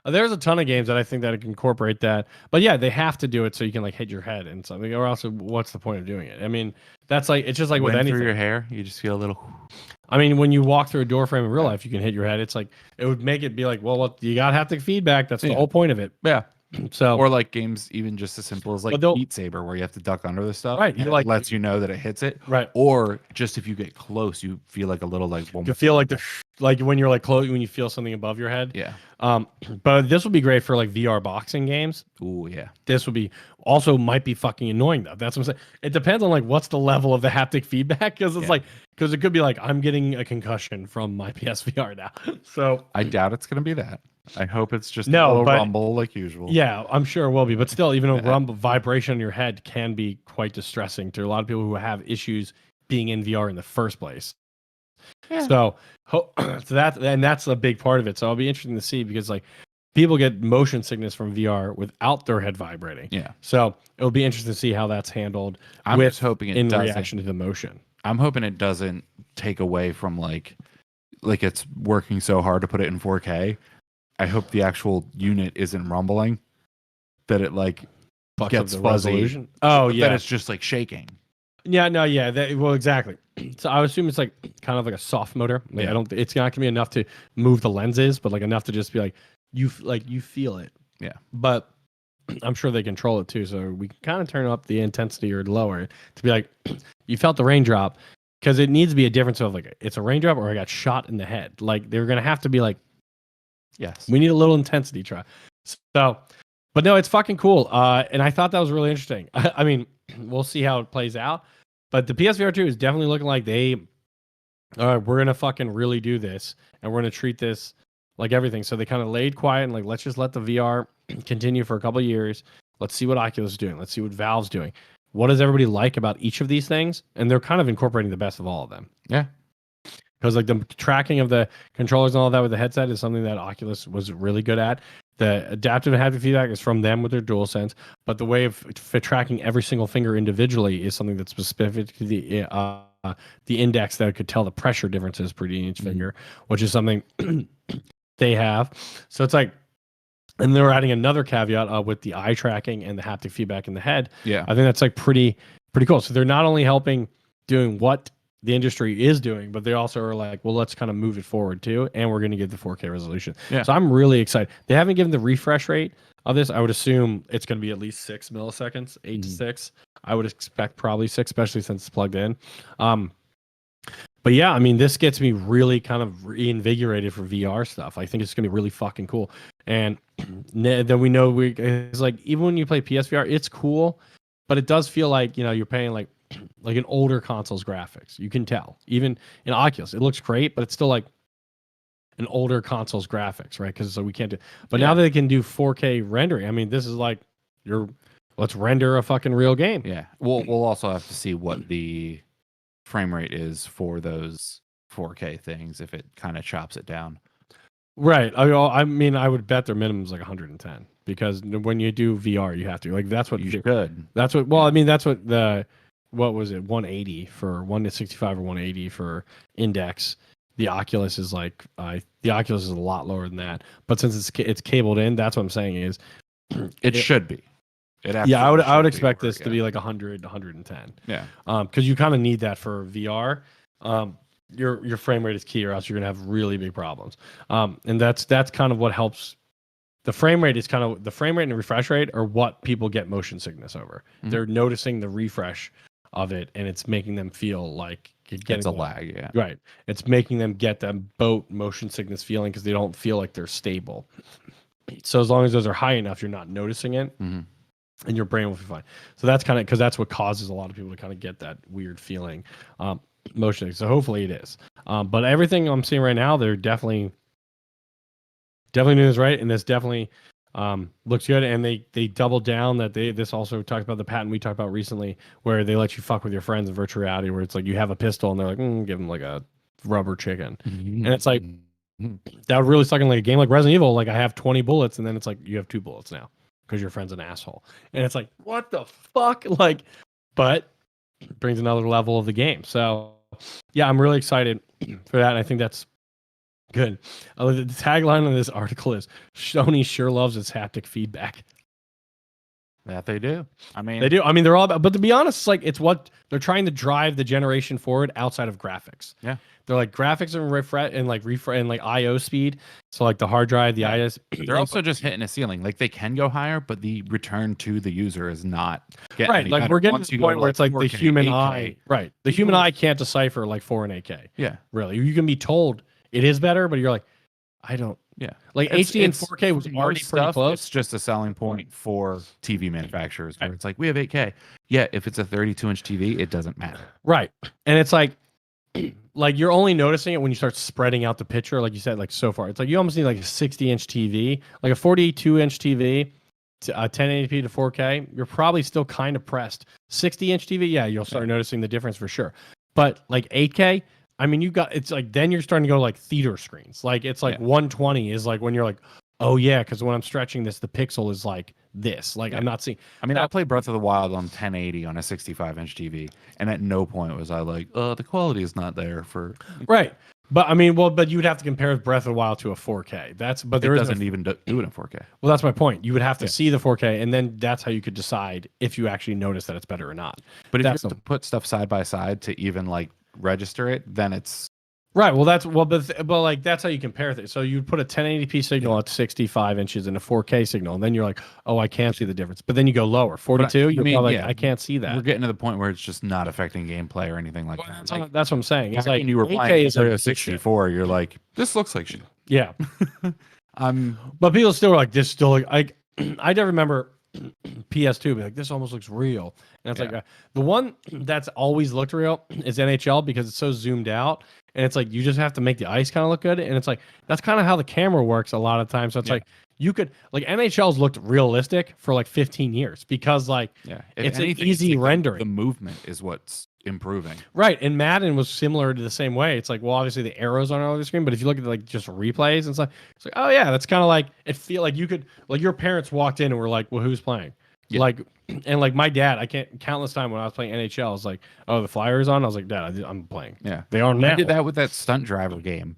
There's a ton of games that I think that can incorporate that, but yeah, they have to do it so you can like hit your head and something, or else what's the point of doing it? I mean, that's like it's just like with Wind anything. through your hair, you just feel a little. I mean, when you walk through a door frame in real life, you can hit your head. It's like it would make it be like, well, what you got haptic feedback. That's the whole point of it. Yeah. So or like games even just as simple as like Beat Saber, where you have to duck under the stuff, right? And it lets you know that it hits it, right? Or just if you get close, you feel like a little like you feel like like when you're like close when you feel something above your head. Yeah. But this would be great for like VR boxing games. Ooh, yeah. This would be also might be fucking annoying though. That's what I'm saying. It depends on like what's the level of the haptic feedback because it's like because it could be like I'm getting a concussion from my PSVR now. So I doubt it's gonna be that. I hope it's just a but, rumble like usual. Yeah, I'm sure it will be. But still, even a rumble vibration in your head can be quite distressing to a lot of people who have issues being in VR in the first place. Yeah. So that's a big part of it. So it'll be interesting to see because like people get motion sickness from VR without their head vibrating. Yeah. So it'll be interesting to see how that's handled. I'm just hoping it in reaction to the motion. I'm hoping it doesn't take away from like it's working so hard to put it in 4K. I hope the actual unit isn't rumbling, that it like gets fuzzy. Resolution. Oh yeah, that it's just like shaking. Yeah, no, yeah. Well, exactly. So I assume it's like kind of like a soft motor. Like, I don't. It's not gonna be enough to move the lenses, but like enough to just be like you feel it. Yeah. But I'm sure they control it too, so we can kind of turn up the intensity or lower it to be like you felt the raindrop because it needs to be a difference of like it's a raindrop or I got shot in the head. Like they're gonna have to be like. Yes. We need a little intensity try. So, but no, it's fucking cool. And I thought that was really interesting. I mean, we'll see how it plays out. But the PSVR 2 is definitely looking like we're going to fucking really do this. And we're going to treat this like everything. So they kind of laid quiet and like, let's just let the VR continue for a couple of years. Let's see what Oculus is doing. Let's see what Valve's doing. What does everybody like about each of these things? And they're kind of incorporating the best of all of them. Yeah. Because like the tracking of the controllers and all that with the headset is something that Oculus was really good at. The adaptive and haptic feedback is from them with their DualSense, but the way of tracking every single finger individually is something that's specific to the index that could tell the pressure differences per each finger, which is something they have. So it's like, and they're adding another caveat with the eye tracking and the haptic feedback in the head. Yeah, I think that's like pretty cool. So they're not only helping doing what the industry is doing, but they also are like, well, let's kind of move it forward too, and we're going to give the 4K resolution. Yeah. So I'm really excited. They haven't given the refresh rate of this. I would assume it's going to be at least 6 milliseconds, 8 to 6. I would expect probably 6, especially since it's plugged in. But yeah, I mean, this gets me really kind of reinvigorated for VR stuff. I think it's going to be really fucking cool. And then we know it's like, even when you play PSVR, it's cool, but it does feel like, you're paying like an older console's graphics. You can tell. Even in Oculus, it looks great, but it's still like an older console's graphics, right? Because so we can't do. But now that they can do 4K rendering, I mean, this is like let's render a fucking real game. Yeah. We'll also have to see what the frame rate is for those 4K things if it kind of chops it down. Right. I mean, I would bet their minimum is like 110 because when you do VR, you have to like that's what you should. That's what. Well, I mean, that's what what was it? 180 for 165 or 180 for index. The Oculus is like the Oculus is a lot lower than that. But since it's cabled in, that's what I'm saying is it should be. I would expect this to be like 100, 110. Yeah. Because you kind of need that for VR. Your frame rate is key, or else you're gonna have really big problems. And that's kind of what helps. The frame rate and the refresh rate are what people get motion sickness over. Mm-hmm. They're noticing the refresh of it, and it's making them feel like it's a lag. Yeah, right. It's making them get that boat motion sickness feeling because they don't feel like they're stable. So as long as those are high enough, you're not noticing it, and your brain will be fine. So that's kind of because that's what causes a lot of people to kind of get that weird feeling, motion. So hopefully it is. But everything I'm seeing right now, they're definitely doing this right, and this definitely looks good. And they doubled down that this also talks about the patent we talked about recently, where they let you fuck with your friends in virtual reality, where it's like you have a pistol and they're like, give them like a rubber chicken, and it's like that would really suck in like a game like Resident Evil. Like I have 20 bullets, and then it's like you have 2 bullets now because your friend's an asshole, and it's like what the fuck, like, but it brings another level of the game. So yeah, I'm really excited for that. And I think that's Good. The tagline on this article is Sony sure loves its haptic feedback. That they do. I mean, they do. I mean, they're all about, but to be honest, it's like it's what they're trying to drive the generation forward outside of graphics. Yeah. They're like graphics and refresh and like IO speed. So like the hard drive, the IO. They're also just hitting a ceiling. Like they can go higher, but the return to the user is not getting right. any Like better. we're getting Once to the you go point where it's like 4K, the human 8K, eye. Right. The human eye can't decipher like 4 and 8K. Yeah. Really. You can be told it is better, but you're like, I don't. Yeah. Like HD and 4K was already pretty close. It's just a selling point for TV manufacturers where it's like, we have 8K. Yeah, if it's a 32-inch TV, it doesn't matter. Right. And it's like you're only noticing it when you start spreading out the picture, like you said, like so far. It's like you almost need like a 60-inch TV, like a 42-inch TV, to 1080p to 4K. You're probably still kind of pressed. 60-inch TV, yeah, you'll start noticing the difference for sure. But like 8K, I mean, it's like then you're starting to go like theater screens. Like it's like 120 is like when you're like, oh yeah, because when I'm stretching this, the pixel is like this. Like I'm not seeing. I mean, I played Breath of the Wild on 1080 on a 65-inch TV, and at no point was I like, the quality is not there for. Right. But I mean, but you would have to compare Breath of the Wild to a 4K. There doesn't even do it in 4K. Well, that's my point. You would have to see the 4K, and then that's how you could decide if you actually notice that it's better or not. But if you have to put stuff side by side to even like register it, then it's right. Well, but like that's how you compare things. So you'd put a 1080p signal at 65 inches and a 4K signal, and then you're like, oh, I can't see the difference. But then you go lower, 42. You're like, I can't see that. We're getting to the point where it's just not affecting gameplay or anything like that. That's what I'm saying. It's like when you were playing 64, you're like, this looks like shit. Yeah. But people still were like, this still like I never remember PS2 be like, this almost looks real. And it's like the one that's always looked real is NHL because it's so zoomed out. And it's like you just have to make the ice kind of look good. And it's like that's kind of how the camera works a lot of times. So it's like you could like NHL's looked realistic for like 15 years because like it's an easy rendering. The movement is what's improving. Right. And Madden was similar to the same way. It's like, well, obviously the arrows aren't on the screen, but if you look at like just replays and stuff, it's like, oh yeah, that's kind of like it feel like you could like your parents walked in and were like, well, who's playing? Yeah. Like, and like my dad, I can't countless time when I was playing NHL, I was like, oh, the Flyers on. I was like, Dad, I'm playing. Yeah, they are now. I did that with that stunt driver game,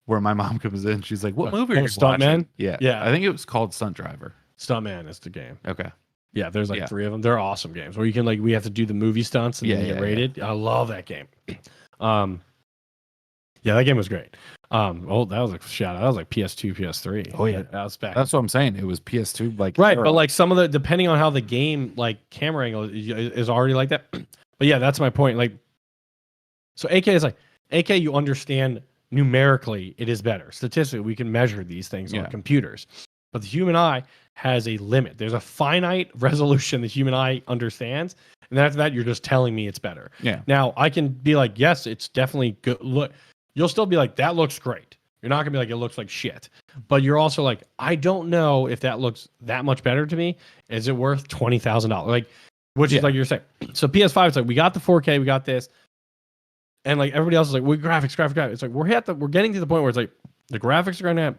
where my mom comes in. She's like, "What movie are you Stuntman?" Yeah, I think it was called Stunt Driver. Stuntman is the game. Okay. Yeah, there's like 3 of them. They're awesome games where you can like we have to do the movie stunts and then get rated. I love that game. Yeah, that game was great. Oh, that was a shout out. That was like PS2, PS3. Oh yeah, that was back. That's what I'm saying. It was PS2, like right, but like some of the depending on how the game like camera angle is already like that. But yeah, that's my point. Like, so AK is like AK. You understand numerically, it is better. Statistically, we can measure these things on computers, but the human eye has a limit. There's a finite resolution the human eye understands, and then after that, you're just telling me it's better. Yeah. Now I can be like, yes, it's definitely good. Look. You'll still be like, that looks great. You're not gonna be like, it looks like shit. But you're also like, I don't know if that looks that much better to me. Is it worth $20,000? Like, which is like you're saying. So PS5, it's like we got the 4K, we got this, and like everybody else is like, graphics. It's like we're getting to the point where it's like the graphics are gonna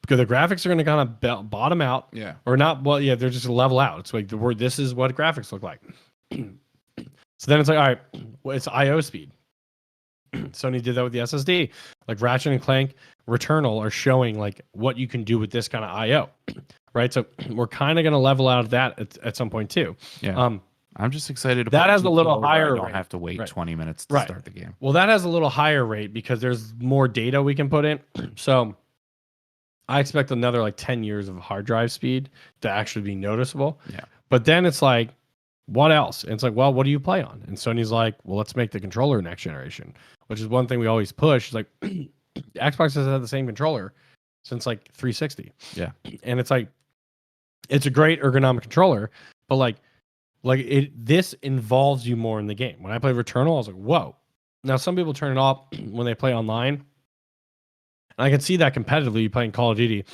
because the graphics are gonna kind of bottom out. Yeah. Or not. Well, yeah, they're just level out. It's like the word. This is what graphics look like. So then it's like, all right, well, it's IO speed. Sony did that with the SSD. Like Ratchet and Clank, Returnal are showing like what you can do with this kind of IO, right? So we're kind of going to level out of that at some point too. Yeah. I'm just excited. That has a little higher. I don't have to wait 20 minutes to start the game. Well, that has a little higher rate because there's more data we can put in. So I expect another like 10 years of hard drive speed to actually be noticeable. Yeah. But then it's like, what else? And it's like, well, what do you play on? And Sony's like, well, let's make the controller next generation, which is one thing we always push. It's like Xbox has had the same controller since like 360. Yeah. And it's like, it's a great ergonomic controller, but like this involves you more in the game. When I played Returnal, I was like, whoa. Now, some people turn it off when they play online. And I can see that competitively, you playing Call of Duty.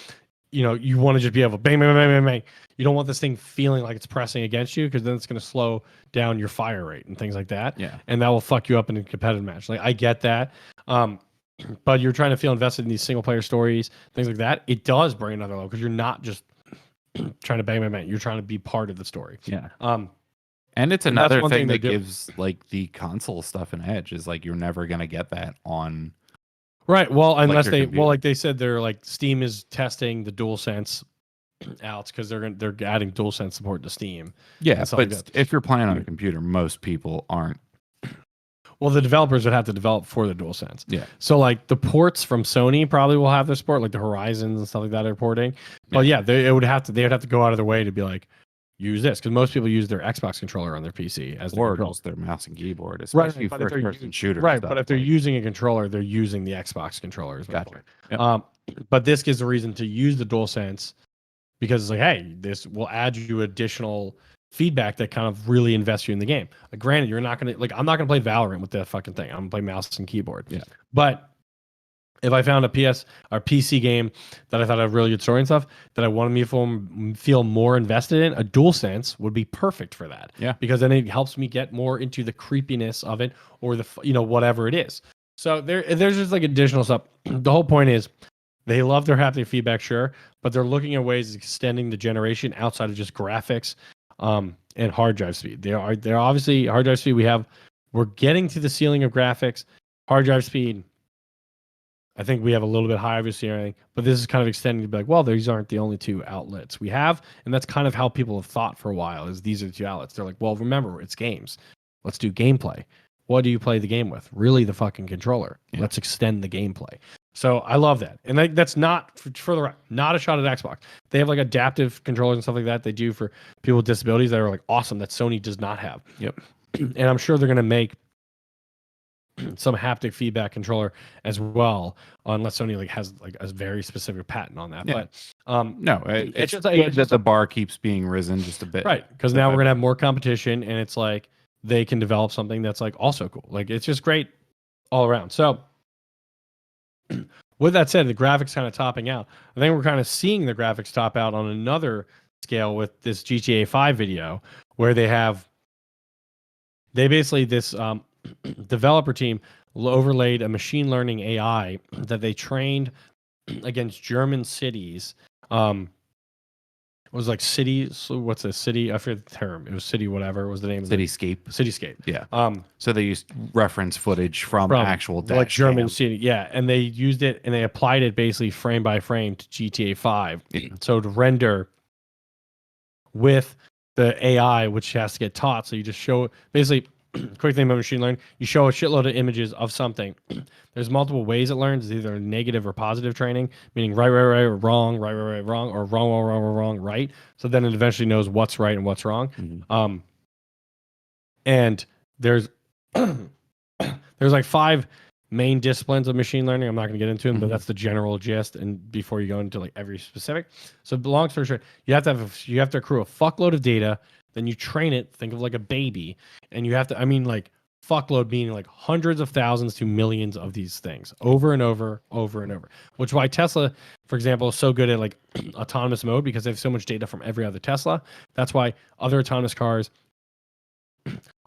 You know, you want to just be able to bang, bang, bang, bang, bang. You don't want this thing feeling like it's pressing against you because then it's going to slow down your fire rate and things like that. Yeah. And that will fuck you up in a competitive match. Like, I get that. But you're trying to feel invested in these single player stories, things like that. It does bring another level because you're not just trying to bang, bang, bang. You're trying to be part of the story. Yeah. And it's another thing that do. gives like the console stuff an edge is like you're never going to get that on Right. Well, unless your they computer. like they said, they're like Steam is testing the DualSense out because they're adding DualSense support to Steam. Yeah, stuff but like that. if you're playing on a computer, most people aren't. Well, the developers would have to develop for the DualSense. Yeah. So like the ports from Sony probably will have their support, like the Horizons and stuff like that are porting. But yeah, they would have to go out of their way to be like, use this, because most people use their Xbox controller on their PC as or their just their mouse and keyboard, especially right, first-person shooter. Right, stuff. but if they're using a controller, they're using the Xbox controller. Is my Gotcha. point. Yep. But this gives a reason to use the DualSense because it's like, hey, this will add you additional feedback that kind of really invests you in the game. Like, granted, you're not gonna I'm not gonna play Valorant with that fucking thing. I'm gonna play mouse and keyboard. Yeah. But if I found a PS or PC game that I thought had really good story and stuff that I wanted me to feel more invested in, a DualSense would be perfect for that. Yeah. Because then it helps me get more into the creepiness of it or the whatever it is. So there's just like additional stuff. The whole point is they love their haptic feedback, sure, but they're looking at ways of extending the generation outside of just graphics and hard drive speed. They're obviously hard drive speed. We're getting to the ceiling of graphics. Hard drive speed, I think we have a little bit high, obviously, or anything, but this is kind of extending to be like, well, these aren't the only two outlets we have. And that's kind of how people have thought for a while, is these are the two outlets. They're like, well, remember, it's games. Let's do gameplay. What do you play the game with? Really, the fucking controller. Yeah. Let's extend the gameplay. So I love that. And that's not, for the not a shot at Xbox. They have like adaptive controllers and stuff like that they do for people with disabilities that are like awesome that Sony does not have. Yep. And I'm sure they're going to make some haptic feedback controller as well, unless Sony like has like a very specific patent on that. Yeah. But no, it's just good that the bar keeps being risen just a bit, right? Because now we're gonna have more competition, and it's like they can develop something that's like also cool. Like it's just great all around. So with that said, the graphics kind of topping out. I think we're kind of seeing the graphics top out on another scale with this GTA 5 video, where they basically this developer team overlaid a machine learning AI that they trained against German cities. It was like cities. What's a city? I forget the term. It was city whatever was the name. Cityscape. Cityscape. Yeah. So they used reference footage from actual like German city. Yeah, and they used it and they applied it basically frame by frame to GTA 5. Yeah. So to render with the AI, which has to get taught. So you just show basically. Quick thing about machine learning, you show a shitload of images of something. There's multiple ways it learns. It's either negative or positive training, meaning right, or wrong, right, wrong, or wrong, right. So then it eventually knows what's right and what's wrong. Mm-hmm. And there's like 5 main disciplines of machine learning. I'm not going to get into them, but that's the general gist. And before you go into like every specific, so long story short, you have to accrue a fuckload of data. Then you train it, think of like a baby, and you have to, like fuckload meaning like hundreds of thousands to millions of these things over and over, which is why Tesla, for example, is so good at like autonomous mode because they have so much data from every other Tesla. That's why other autonomous cars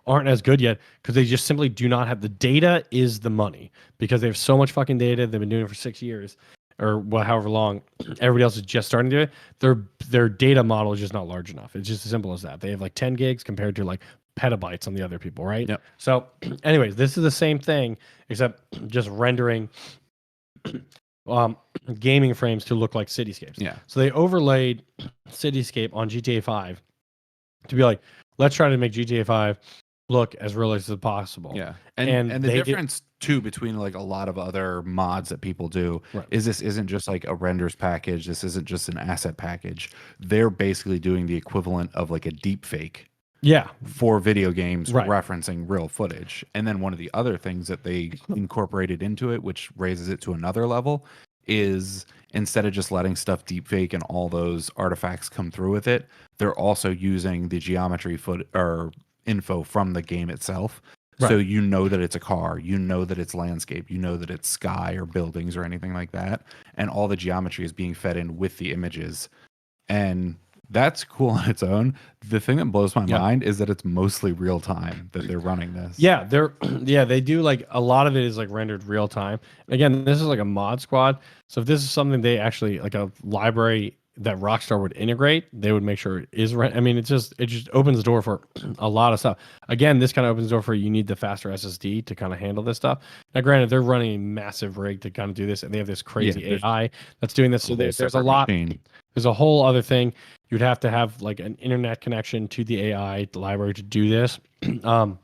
aren't as good yet because they just simply do not have the data is the money because they have so much fucking data. They've been doing it for 6 years. Or however long, everybody else is just starting to do it. Their data model is just not large enough. It's just as simple as that. They have like 10 gigs compared to like petabytes on the other people, right? Yep. So, anyways, this is the same thing except just rendering gaming frames to look like cityscapes. Yeah. So they overlaid Cityscape on GTA 5 to be like, let's try to make GTA 5 look as realistic as possible. Yeah. And the difference too between like a lot of other mods that people do is this isn't just like a renders package. This isn't just an asset package. They're basically doing the equivalent of like a deep fake. Yeah. For video games referencing real footage. And then one of the other things that they incorporated into it, which raises it to another level, is instead of just letting stuff deep fake and all those artifacts come through with it, they're also using the geometry info from the game itself. Right. So you know that it's a car, you know that it's landscape, you know that it's sky or buildings or anything like that. And all the geometry is being fed in with the images. And that's cool on its own. The thing that blows my mind is that it's mostly real time that they're running this. Yeah, they do like a lot of it is like rendered real time. Again, this is like a mod squad. So if this is something they actually like a library that Rockstar would integrate, they would make sure it is I mean, it just opens the door for a lot of stuff. Again, this kind of opens the door for you need the faster SSD to kind of handle this stuff. Now, granted, they're running a massive rig to kind of do this, and they have this crazy AI that's doing this. So there's a lot. Machine. There's a whole other thing. You'd have to have like an internet connection to the AI library to do this. And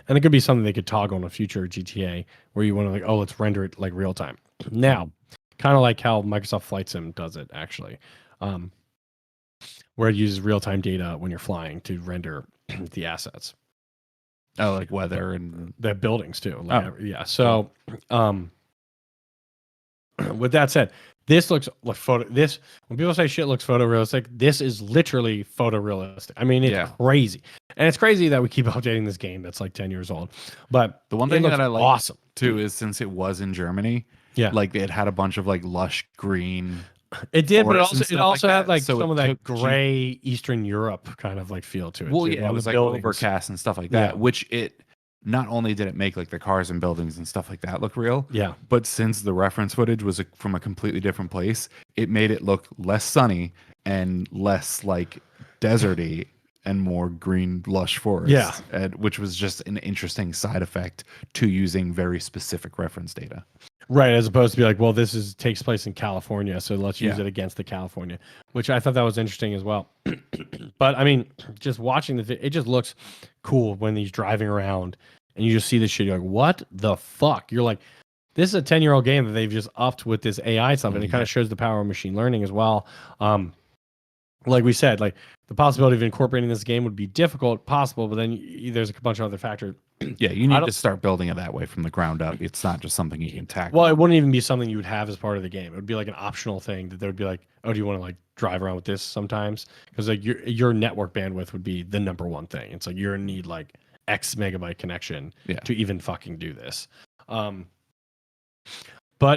it could be something they could toggle in a future GTA where you want to like, oh, let's render it like real time. Now, kind of like how Microsoft Flight Sim does it, actually, where it uses real time data when you're flying to render the assets. Oh, like weather and the buildings too. Like, yeah. So, with that said, this looks like this, when people say shit looks photorealistic, this is literally photorealistic. I mean, it's crazy. And it's crazy that we keep updating this game that's like 10 years old. But the one thing that I like awesome too is since it was in Germany, like it had a bunch of like lush green. It did, but it also had like some of that gray Eastern Europe kind of like feel to it. Well, yeah, it was like overcast and stuff like that, which it not only did it make like the cars and buildings and stuff like that look real, but since the reference footage was from a completely different place, it made it look less sunny and less like deserty and more green, lush forest. Which was just an interesting side effect to using very specific reference data. Right, as opposed to be like, well, this takes place in California, so let's use it against the California, which I thought that was interesting as well. But I mean, just watching it just looks cool when he's driving around and you just see this shit. You're like, what the fuck? You're like, this is a 10-year-old game that they've just upped with this AI stuff, and it kind of shows the power of machine learning as well. Like we said, like the possibility of incorporating this game would be possible, but then there's a bunch of other factors. Yeah, you need to start building it that way from the ground up. It's not just something you can tackle. Well, it wouldn't even be something you would have as part of the game. It would be like an optional thing that they would be like, oh, do you want to like drive around with this sometimes? Because like your network bandwidth would be the number one thing. It's like you're gonna need like X megabyte connection to even fucking do this. But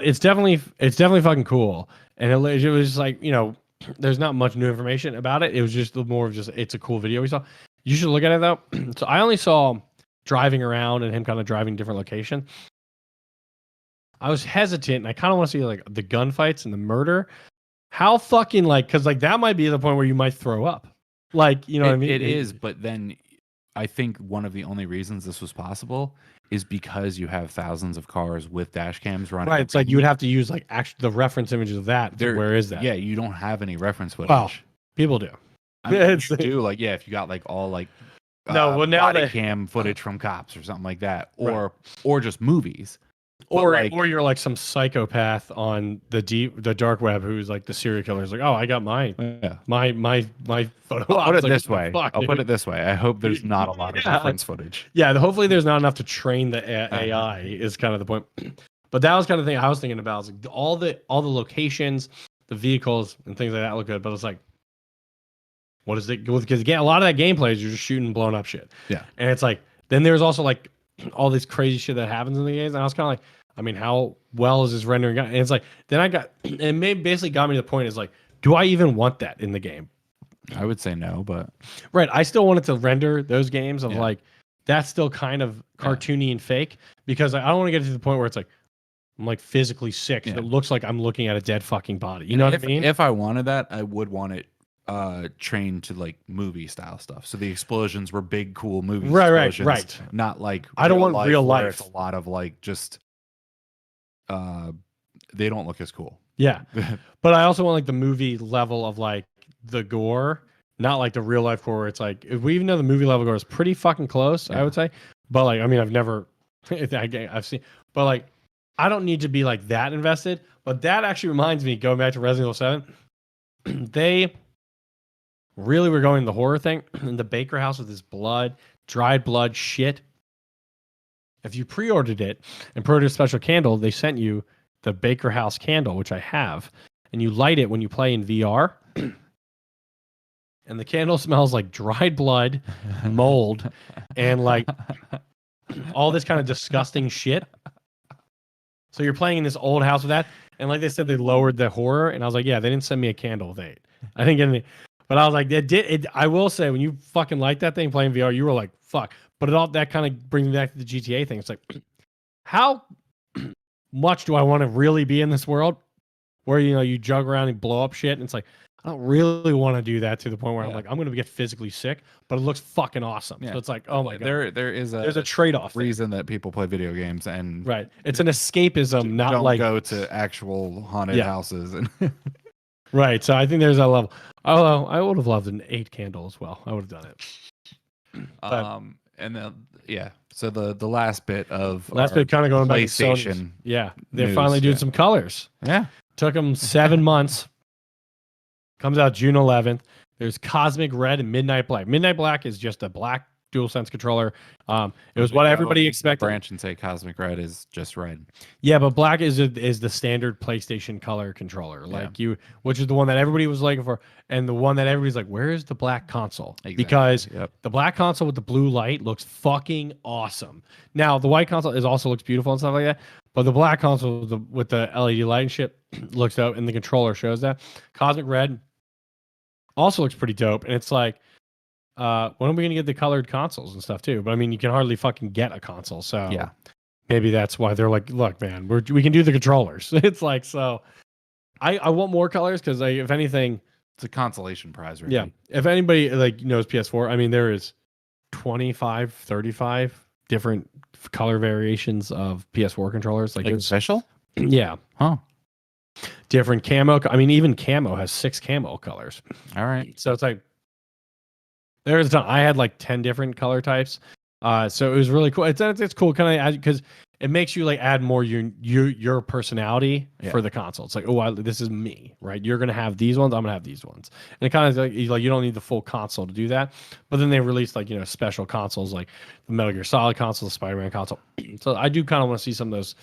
it's definitely fucking cool. And it was just like, you know, there's not much new information about it. It was just more of just it's a cool video we saw. You should look at it though. So I only saw driving around and him kind of driving different locations. I was hesitant and I kind of want to see like the gunfights and the murder. How fucking like, because like that might be the point where you might throw up. Like, you know what I mean? It is, but then I think one of the only reasons this was possible is because you have thousands of cars with dash cams running. Right, it's like you would have to use like the reference images of that. Where is that? Yeah, you don't have any reference footage. Well, people do. I mean, you do, like, yeah, if you got like all like body cam footage from cops or something like that, or just movies, or you're like some psychopath on the dark web who's like the serial killer is like, oh, I got my photo. I'll put it this way. I'll put it this way. I hope there's not a lot of reference footage. Yeah, hopefully there's not enough to train the AI is kind of the point. But that was kind of the thing I was thinking about. Is like all the locations, the vehicles, and things like that look good. But it's like, what is it? Because again, a lot of that gameplay is you're just shooting blown up shit. Yeah. And it's like, then there's also like all this crazy shit that happens in the games. And I was kind of like, I mean, how well is this rendering? And it's like, then it basically got me to the point is like, do I even want that in the game? I would say no, but. Right. I still wanted to render those games of like, that's still kind of cartoony and fake because I don't want to get to the point where it's like, I'm like physically sick. So it looks like I'm looking at a dead fucking body. You know what I mean? If I wanted that, I would want it trained to like movie style stuff. So the explosions were big, cool movie explosions. Right. Not like I don't want real life. It's a lot of like just they don't look as cool. Yeah. But I also want like the movie level of like the gore, not like the real life gore where it's like if we even know the movie level gore is pretty fucking close, I would say. But like I mean I've never I've seen but like I don't need to be like that invested. But that actually reminds me, going back to Resident Evil 7, they really were going the horror thing in the Baker house with this dried blood shit. If you pre-ordered it and pre-ordered a special candle, they sent you the Baker House candle, which I have, and you light it when you play in VR. And the candle smells like dried blood, mold, and like all this kind of disgusting shit. So you're playing in this old house with that. And like they said, they lowered the horror. And I was like, yeah, they didn't send me a candle with 8. I didn't get any. But I was like, I will say, when you fucking like that thing playing VR, you were like, fuck. But that kind of brings me back to the GTA thing. It's like, how much do I want to really be in this world? where you jug around and blow up shit, and it's like I don't really want to do that to the point where I'm like I'm gonna get physically sick, but it looks fucking awesome. So it's like, oh my god, there's a trade-off reason that people play video games, and it's an escapism, not don't like go to actual haunted houses and right. So I think there's that level. Although I would have loved an 8 candle as well. I would have done it. And then so the last bit kind of going back to PlayStation. They're finally doing some colors. Yeah. Took them 7 months. Comes out June 11th. There's Cosmic Red and Midnight Black. Midnight Black is just a black DualSense controller. It was what everybody expected. Branch and say Cosmic Red is just red. Yeah, but black is the standard PlayStation color controller, which is the one that everybody was looking for, and the one that everybody's like, "Where is the black console?" Exactly. Because the black console with the blue light looks fucking awesome. Now the white console also looks beautiful and stuff like that, but the black console with the LED light and shit looks dope, and the controller shows that. Cosmic Red also looks pretty dope, and it's like, when are we going to get the colored consoles and stuff too? But I mean, you can hardly fucking get a console, so maybe that's why they're like, look, man, we can do the controllers. It's like, so I want more colors because if anything, it's a consolation prize, right? Yeah, if anybody knows PS4, I mean, there is 25, 35 different color variations of PS4 controllers. Like special? Yeah. Huh. Different camo. I mean, even camo has 6 camo colors. All right. So it's like, there's a ton. I had like 10 different color types. So it was really cool. It's cool kind of because it makes you like add more your personality for the console. It's like, this is me, right? You're gonna have these ones. I'm gonna have these ones. And it kind of like you don't need the full console to do that. But then they released like special consoles like the Metal Gear Solid console, the Spider-Man console. So I do kind of want to see some of those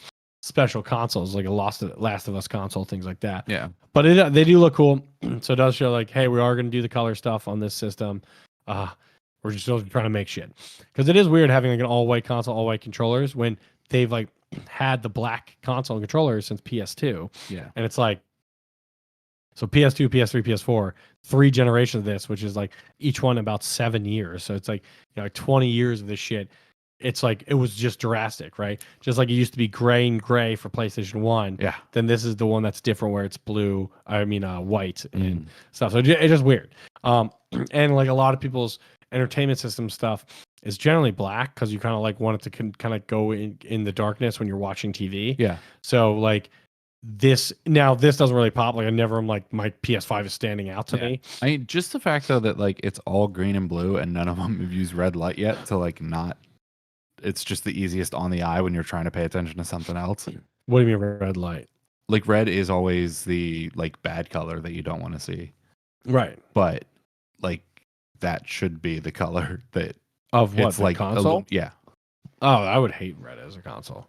special consoles like a Last of Us console, things like that. Yeah. But they do look cool. So it does show like, hey, we are gonna do the color stuff on this system. We're just still trying to make shit, because it is weird having like an all-white console, all-white controllers when they've like had the black console and controllers since PS2. Yeah, and it's like, so PS2, PS3, PS4, 3 generations of this, which is like each one about 7 years. So it's like 20 years of this shit. It's like it was just drastic, right? Just like it used to be gray and gray for PlayStation 1. Yeah. Then this is the one that's different where it's blue. White and stuff. So it's just weird. And like a lot of people's entertainment system stuff is generally black because you kind of like want it to kind of go in the darkness when you're watching TV. Yeah. So like this doesn't really pop. Like I never am like my PS5 is standing out to me. I mean, just the fact though that like it's all green and blue and none of them have used red light yet to like not. It's just the easiest on the eye when you're trying to pay attention to something else. What do you mean red light? Like red is always the like bad color that you don't want to see. Right. But like that should be the color that of what, it's like console? Yeah. Oh, I would hate red as a console.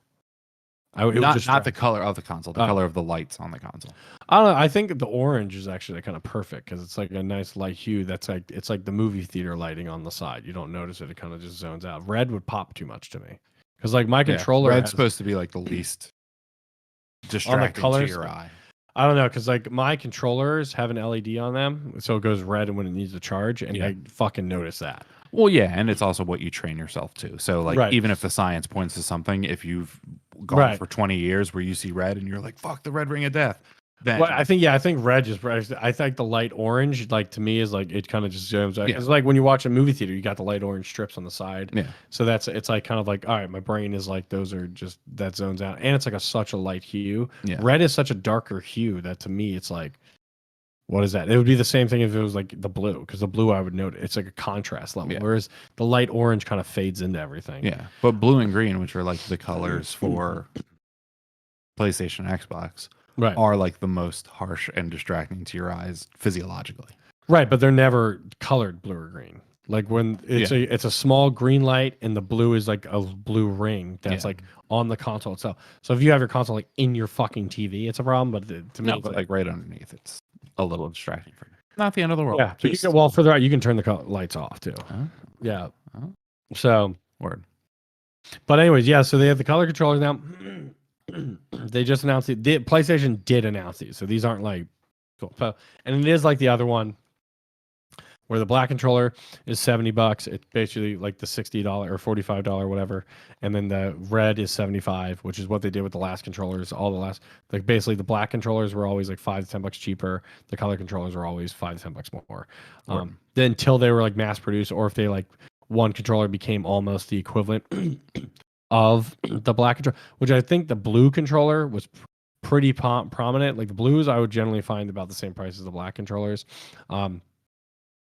Not the color of the console, the color of the lights on the console. I don't know. I think the orange is actually kind of perfect because it's like a nice light hue. That's like it's like the movie theater lighting on the side. You don't notice it; it kind of just zones out. Red would pop too much to me because like my controller. Red's supposed to be like the least distracting to your eye. I don't know because like my controllers have an LED on them, so it goes red when it needs to charge, and I fucking notice that. Well, yeah, and it's also what you train yourself to. So, like, even if the science points to something, if you've gone for 20 years where you see red and you're like, "Fuck the red ring of death," then I think red is bright. I think the light orange, like to me, is like it kind of just zooms out. It's like when you watch a movie theater, you got the light orange strips on the side. Yeah. So it's like kind of like, all right, my brain is like those are just that zones out, and it's like such a light hue. Yeah. Red is such a darker hue that to me, it's like. What is that? It would be the same thing if it was like the blue, because the blue I would note it's like a contrast level, whereas the light orange kind of fades into everything. Yeah, but blue and green, which are like the colors for PlayStation and Xbox, are like the most harsh and distracting to your eyes physiologically. Right, but they're never colored blue or green. Like when it's a small green light and the blue is like a blue ring that's like on the console itself. So if you have your console like in your fucking TV, it's a problem. But to me, but like right underneath, it's a little distracting for you. Not the end of the world. Yeah. So you can, further out, you can turn the lights off too. Yeah. So word. But anyways, so they have the color controllers now. They just announced it. PlayStation did announce these, so these aren't like cool. And it is like the other one. Where the black controller is $70. It's basically like the $60 or $45 whatever, and then the red is 75, which is what they did with the last controllers. All the last, like basically the black controllers were always like $5 to $10 cheaper. The color controllers were always $5 to $10 more. Then until they were like mass produced, or if they like one controller became almost the equivalent of the black controller, which I think the blue controller was pretty prominent. Like the blues, I would generally find about the same price as the black controllers.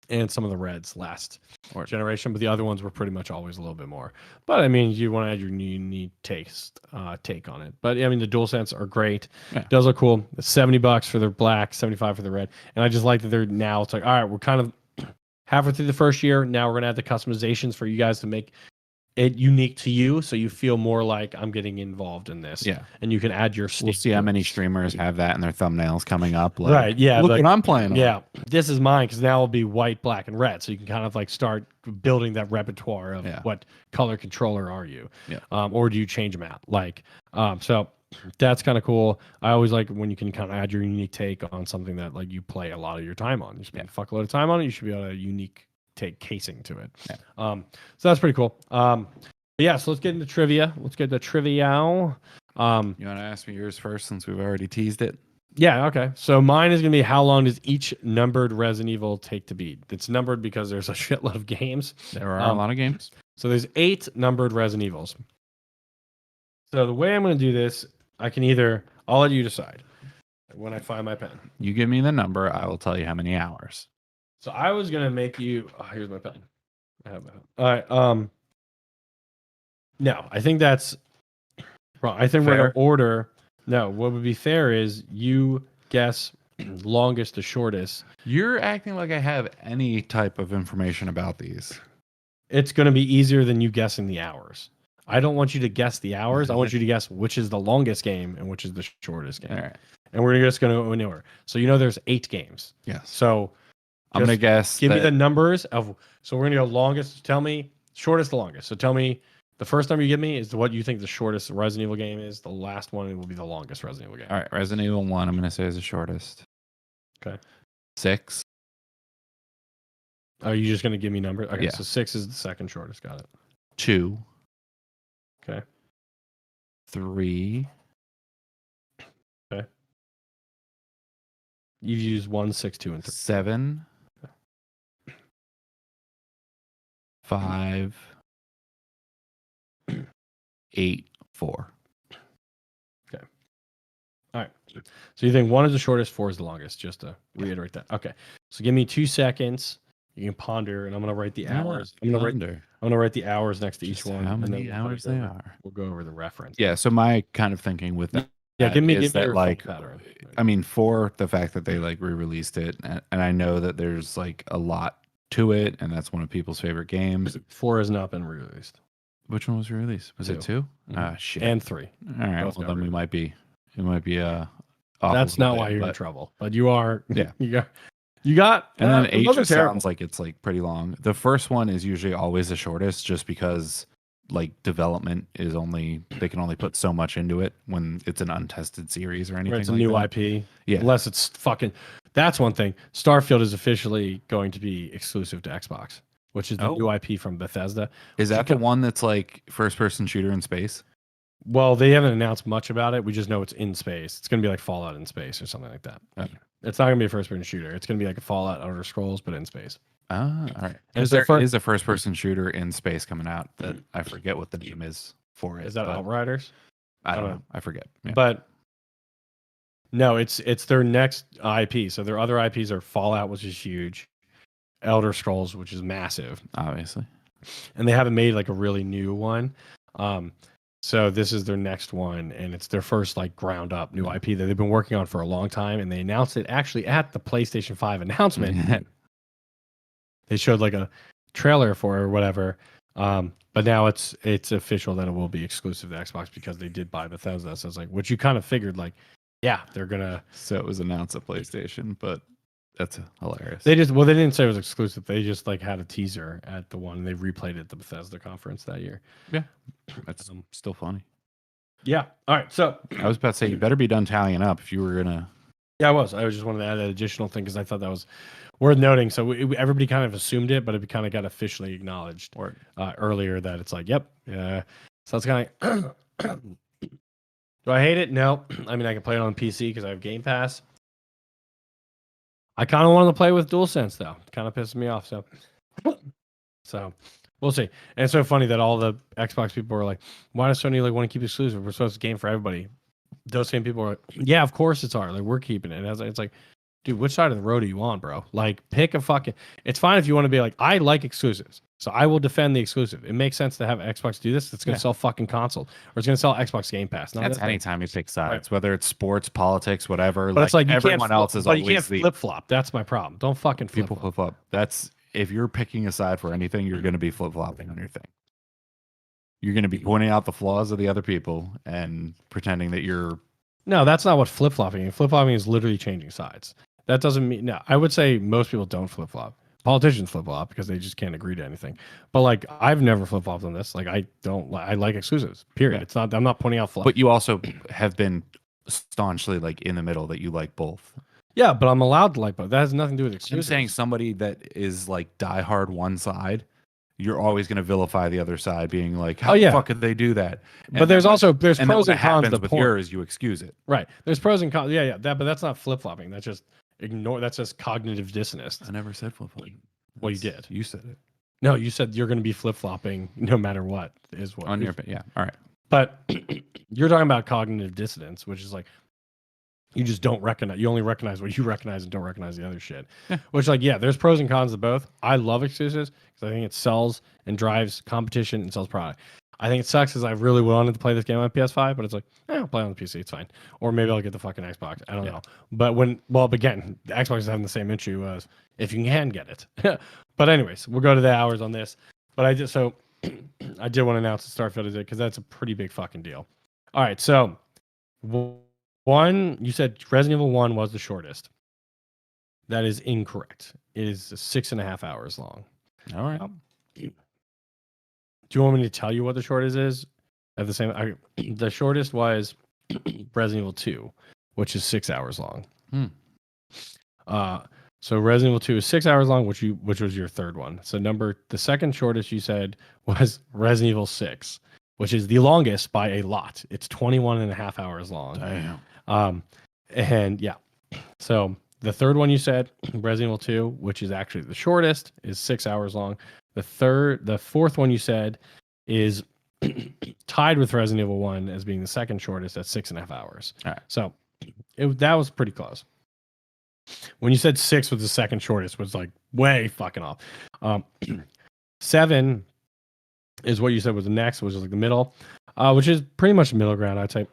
And some of the reds last generation, but the other ones were pretty much always a little bit more. But I mean, you want to add your unique take on it. But I mean, the DualSense are great. Yeah. It does look cool. It's $70 for the black, 75 for the red. And I just like that they're now. It's like, all right, we're kind of halfway through the first year. Now we're gonna add the customizations for you guys to make it unique to you, so you feel more like I'm getting involved in this. Yeah, and you can add your. We'll see how many streamers have that in their thumbnails coming up. Like, right? Yeah, look like, what I'm playing. Yeah, this is mine because now it'll be white, black, and red. So you can kind of like start building that repertoire of what color controller are you, or do you change them out? Like, so that's kind of cool. I always like when you can kind of add your unique take on something that like you play a lot of your time on. You spend a fuckload of time on it. You should be able to unique take casing to it. Yeah. So that's pretty cool. Yeah, so let's get into trivia. Let's get to trivia. You want to ask me yours first since we've already teased it? Yeah, okay. So mine is going to be how long does each numbered Resident Evil take to beat? It's numbered because there's a shitload of games. There are a lot of games. So there's 8 numbered Resident Evils. So the way I'm going to do this, I'll let you decide when I find my pen. You give me the number, I will tell you how many hours. So I was going to make you, here's my pen. I have my pen. All right, no, I think that's wrong. I think we're going to order. No, what would be fair is you guess longest to shortest. You're acting like I have any type of information about these. It's going to be easier than you guessing the hours. I don't want you to guess the hours. I want you to guess which is the longest game and which is the shortest game. All right. And we're just going to go in order. So there's 8 games. Yes. So I'm going to guess. Give me the numbers of. So we're going to go longest. Tell me shortest to longest. So tell me. The first number you give me is what you think the shortest Resident Evil game is. The last one will be the longest Resident Evil game. All right, Resident Evil 1, I'm going to say is the shortest. Okay. 6. Are you just going to give me numbers? Okay, yeah. So 6 is the second shortest. Got it. 2. Okay. 3. Okay. You've used 1, 6, 2, and 3. 7. Okay. 5. 8, 4. Okay. All right. So you think 1 is the shortest, 4 is the longest, just to reiterate that. Okay. So give me 2 seconds. You can ponder, and I'm going to write the hours. I'm going to write the hours next to each one. How many hours they are. We'll go over the reference. Yeah, so my kind of thinking with that give me that, like, pattern. I mean, for the fact that they like re-released it, and I know that there's like a lot to it, and that's one of people's favorite games. 4 has not been re-released. Which one was released? Was 2. It 2? Mm-hmm. Shit. And 3. All right. Well, then it might be that's not why you're in trouble. But you are. Yeah. You got. And then 8 just sounds like it's like pretty long. The first one is usually always the shortest, just because like development is they can only put so much into it when it's an untested series or anything. Right, it's like a new that. IP. Yeah. Unless it's fucking. That's one thing. Starfield is officially going to be exclusive to Xbox, which is the new IP from Bethesda. Is that the one that's like first-person shooter in space? Well, they haven't announced much about it. We just know it's in space. It's going to be like Fallout in space or something like that. Okay. It's not going to be a first-person shooter. It's going to be like a Fallout Elder Scrolls, but in space. Ah, all right. Is a first-person shooter in space coming out that I forget what the name is for it. Is that Outriders? I don't know. I forget. Yeah. But no, it's their next IP. So their other IPs are Fallout, which is huge. Elder Scrolls, which is massive, obviously, and they haven't made like a really new one. So this is their next one, and it's their first like ground up new IP that they've been working on for a long time, and they announced it actually at the PlayStation 5 announcement. They showed like a trailer for it or whatever, but now it's official that it will be exclusive to Xbox because they did buy Bethesda. So it's like, which you kind of figured, like, yeah, they're gonna. So it was announced at PlayStation, but. That's hilarious. They didn't say it was exclusive. They just like had a teaser at the one. They replayed it at the Bethesda conference that year. Yeah, that's still funny. Yeah. All right. So I was about to say you better be done tallying up if you were gonna Yeah, I was just wanted to add that additional thing because I thought that was worth noting. So everybody kind of assumed it, but it kind of got officially acknowledged earlier that it's like, yep. Yeah. So it's kind of do I hate it? No. I mean, I can play it on PC because I have Game Pass. I kind of wanted to play with DualSense though. It kind of pisses me off. So we'll see. And it's so funny that all the Xbox people are like, why does Sony like want to keep exclusive? We're supposed to game for everybody. Those same people are like, yeah, of course it's hard. Like we're keeping it. And it's like, dude, which side of the road are you on, bro? Like pick a fucking. It's fine if you want to be like, I like exclusives, so I will defend the exclusive. It makes sense to have Xbox do this. It's going to sell fucking console, or it's going to sell Xbox Game Pass. That's anytime you pick sides, whether it's sports, politics, whatever. But it's like everyone else is always you can't flip flop. That's my problem. Don't fucking flip people flip flop. That's if you're picking a side for anything, you're going to be flip flopping on your thing. You're going to be pointing out the flaws of the other people and pretending that you're. No, that's not what flip flopping is. Flip flopping is literally changing sides. That doesn't mean no. I would say most people don't flip flop. Politicians flip flop because they just can't agree to anything. But like I've never flip flopped on this. Like I don't. I like exclusives. Period. Yeah. It's not. I'm not pointing out. But you also have been staunchly like in the middle that you like both. Yeah, but I'm allowed to like both. That has nothing to do with exclusives. I'm saying somebody that is like diehard one side, you're always going to vilify the other side, being like, "How the fuck could they do that?" And but there's pros and cons. With yours, you excuse it. Right. There's pros and cons. Yeah. But that's not flip flopping. That's just ignore. That's just cognitive dissonance. I never said flip flopping. Well, you did. You said it. No, you said you're going to be flip flopping no matter what. Is what on your yeah. All right. But you're talking about cognitive dissonance, which is like you just don't recognize. You only recognize what you recognize and don't recognize the other shit. Yeah. Which, like, yeah, there's pros and cons to both. I love exclusives because I think it sells and drives competition and sells product. I think it sucks because I really wanted to play this game on PS5, but it's like, I'll play on the PC. It's fine. Or maybe I'll get the fucking Xbox. I don't know. But again, the Xbox is having the same issue as if you can get it. But anyways, we'll go to the hours on this. But I did want to announce that Starfield is it because that's a pretty big fucking deal. All right, so you said Resident Evil 1 was the shortest. That is incorrect. It is 6.5 hours long. All right. Do you want me to tell you what the shortest is? At the the shortest was Resident Evil 2, which is 6 hours long. So Resident Evil 2 is 6 hours long, which was your third one. So the second shortest you said was Resident Evil 6, which is the longest by a lot. It's 21.5 hours long. Damn. And yeah. So the third one you said, Resident Evil 2, which is actually the shortest, is 6 hours long. The fourth one you said is tied with Resident Evil 1 as being the second shortest at 6.5 hours. All right. So that was pretty close. When you said 6 was the second shortest, was like way fucking off. 7 is what you said was the next, which is like the middle, which is pretty much the middle ground, I'd say.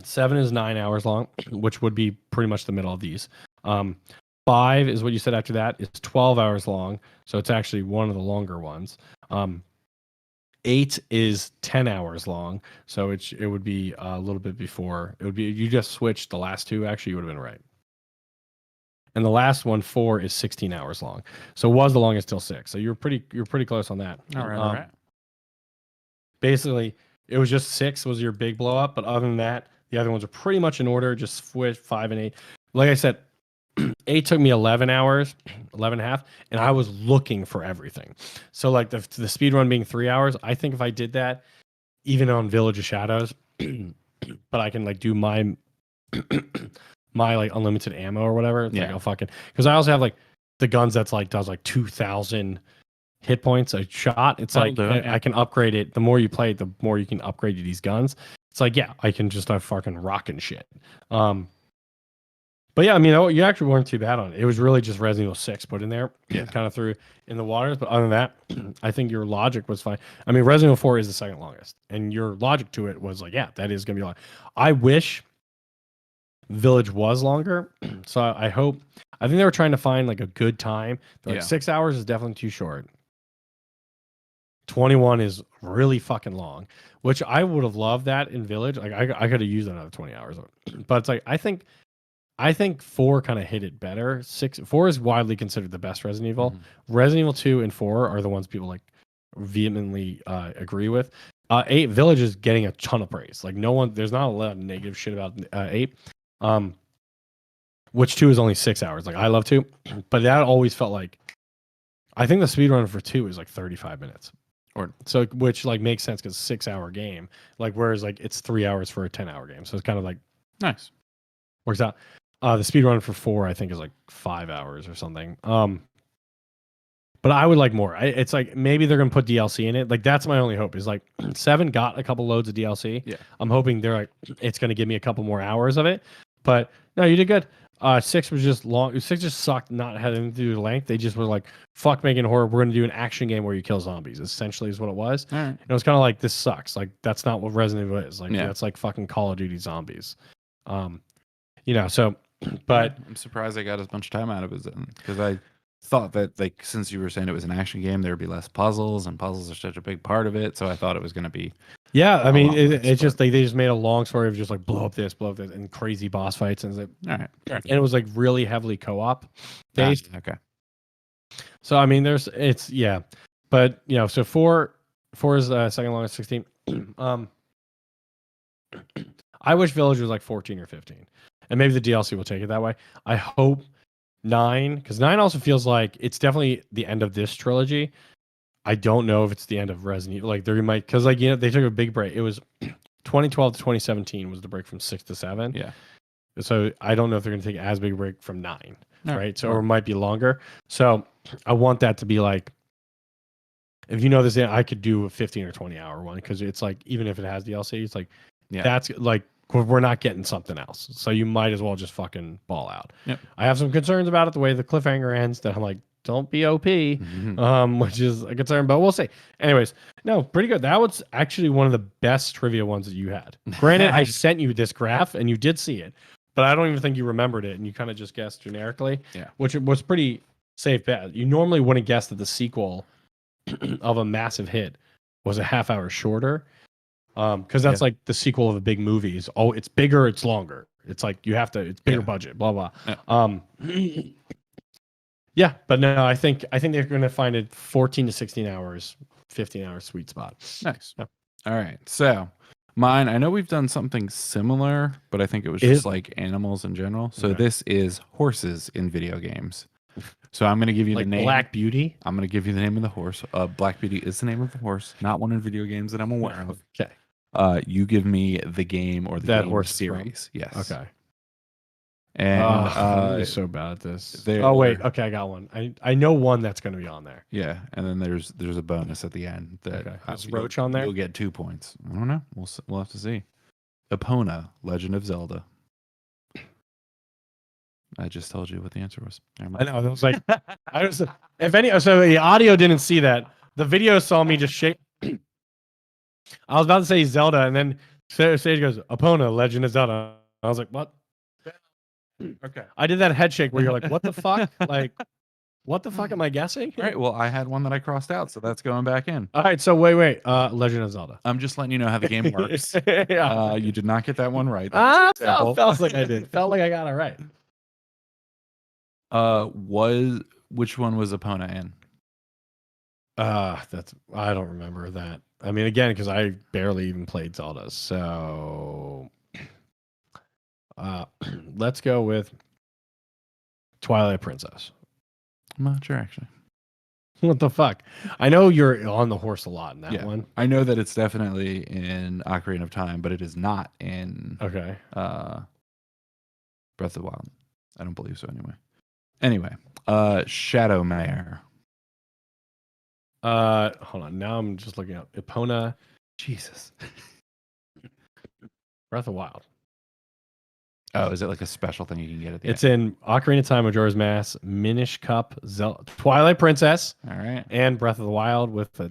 7 is 9 hours long, which would be pretty much the middle of these. 5 is what you said after that. It's 12 hours long, so it's actually one of the longer ones. 8 is 10 hours long, so it would be a little bit before. It would be you just switched the last two. Actually, you would have been right. And the last one, 4, is 16 hours long. So it was the longest till 6. So you're pretty close on that. All right. Basically, it was just 6 was your big blow up, but other than that, the other ones are pretty much in order. Just switch 5 and 8. Like I said, 8 took me 11 hours, 11 and a half, and I was looking for everything. So like the speed run being 3 hours, I think if I did that, even on Village of Shadows, but I can like do my like unlimited ammo or whatever. It's like I'll fucking because I also have like the guns that's like does like 2,000 hit points a shot. It's like I can upgrade it. The more you play it, the more you can upgrade these guns. It's like I can just start fucking rocking shit. But yeah, I mean, you actually weren't too bad on it. It was really just Resident Evil 6 put in there, kind of threw in the waters. But other than that, I think your logic was fine. I mean, Resident Evil 4 is the second longest, and your logic to it was like, yeah, that is gonna be long. I wish Village was longer, so I think they were trying to find like a good time. Like 6 hours is definitely too short. 21 is really fucking long, which I would have loved that in Village. Like I could have used another 20 hours, but it's like I think 4 kind of hit it better. 4 is widely considered the best Resident Evil. Resident Evil 2 and 4 are the ones people like vehemently agree with. 8 Village is getting a ton of praise. Like there's not a lot of negative shit about 8. which 2 is only 6 hours. Like I love 2, but that always felt like I think the speedrun for 2 is like 35 minutes. Or so which like makes sense because 6-hour game. Like whereas like it's 3 hours for a 10-hour game. So it's kind of like Nice. works out. The speedrun for 4 I think is like 5 hours or something. But I would like more. It's like maybe they're gonna put DLC in it. Like that's my only hope is like 7 got a couple loads of DLC. Yeah. I'm hoping they're like it's gonna give me a couple more hours of it. But no, you did good. 6 was just long. 6 just sucked not having to do the length. They just were like, fuck making horror. We're gonna do an action game where you kill zombies. Essentially is what it was. All right. And it was kind of like this sucks. Like that's not what Resident Evil is. Like Yeah. that's like fucking Call of Duty zombies. So but I'm surprised I got as much time out of it because I thought that like since you were saying it was an action game, there would be less puzzles, and puzzles are such a big part of it. So I thought it was going to be. Yeah, I mean, less, it's just like they just made a long story of just like blow up this, and crazy boss fights, and all right. And it was like really heavily co-op based. Okay. So I mean, but so four is second longest, 16. I wish Village was like 14 or 15, and maybe the DLC will take it that way. I hope 9, because 9 also feels like it's definitely the end of this trilogy. I don't know if it's the end of Resident Evil. Like they might, because like they took a big break. It was 2012 to 2017 was the break from 6 to 7. Yeah. So I don't know if they're going to take as big a break from 9, right? So Or or it might be longer. So I want that to be like, if you know this, I could do a 15 or 20-hour one because it's like even if it has DLC, it's like that's like we're not getting something else. So you might as well just fucking ball out. Yep. I have some concerns about it, the way the cliffhanger ends. That I'm like, don't be OP, which is a concern, but we'll see. Anyways, no, pretty good. That was actually one of the best trivia ones that you had. Granted, I sent you this graph and you did see it, but I don't even think you remembered it and you kind of just guessed generically. Yeah. Which was pretty safe bet. You normally wouldn't guess that the sequel of a massive hit was a half hour shorter. Because that's like the sequel of a big movie is it's bigger, it's longer. It's like you have to, it's bigger budget, blah blah. Yeah, but no, I think they're going to find it 14 to 16 hours, 15 hours sweet spot. Nice. Yeah. All right. So mine, I know we've done something similar, but I think it was just like animals in general. So this is horses in video games. So I'm going to give you like the name. Black Beauty. I'm going to give you the name of the horse. Black Beauty is the name of the horse, not one in video games that I'm aware of. Okay. You give me the game or the that game horse series. Yes. Okay. And I'm so bad at this. Oh wait, okay, I got one. I know one that's going to be on there. Yeah, and then there's a bonus at the end that is Roach on there? You'll get 2 points. I don't know. We'll have to see. Epona, Legend of Zelda. I just told you what the answer was. I know. I was like, so the audio didn't see that. The video saw me just shake. I was about to say Zelda, and then Sage goes, Epona, Legend of Zelda. I was like, what? Okay. I did that head shake where you're like, what the fuck? Like, what the fuck am I guessing? All right. Well, I had one that I crossed out, so that's going back in. All right. So wait. Legend of Zelda. I'm just letting you know how the game works. Yeah. You did not get that one right. Felt like I did. Felt like I got it right. Which one was Epona in? I don't remember that. I mean, again, because I barely even played Zelda. So let's go with Twilight Princess. I'm not sure actually. What the fuck? I know you're on the horse a lot in that one. I know that it's definitely in Ocarina of Time, but it is not in Breath of the Wild. I don't believe so anyway. Shadow Mare. Hold on. Now I'm just looking up Epona. Jesus. Breath of Wild. Oh, is it like a special thing you can get at the It's in Ocarina of Time, Majora's Mask, Minish Cup, Twilight Princess. All right. And Breath of the Wild with a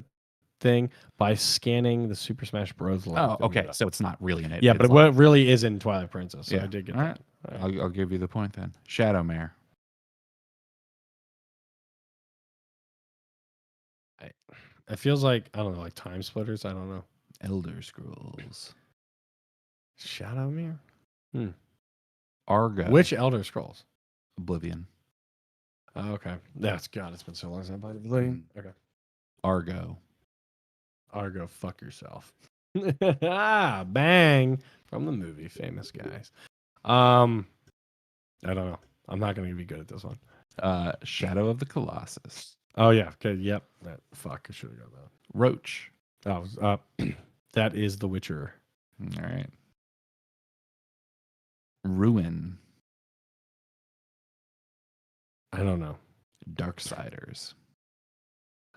thing by scanning the Super Smash Bros. Oh, okay. So it's not really in it. Yeah, but what really is in Twilight Princess. So I did get that. All right. I'll give you the point then. Shadow Mare. It feels like, I don't know, like Time Splitters. I don't know. Elder Scrolls. Shadow Mirror? Argo. Which Elder Scrolls? Oblivion. Oh, okay. That's God. It's been so long since I played Oblivion. Okay. Argo. Fuck yourself. Bang from the movie Famous Guys. I don't know. I'm not gonna be good at this one. Shadow of the Colossus. Oh yeah. Okay. Yep. Fuck. I should have got that. Roach. Oh, that is The Witcher. All right. Ruin. I don't know. Darksiders.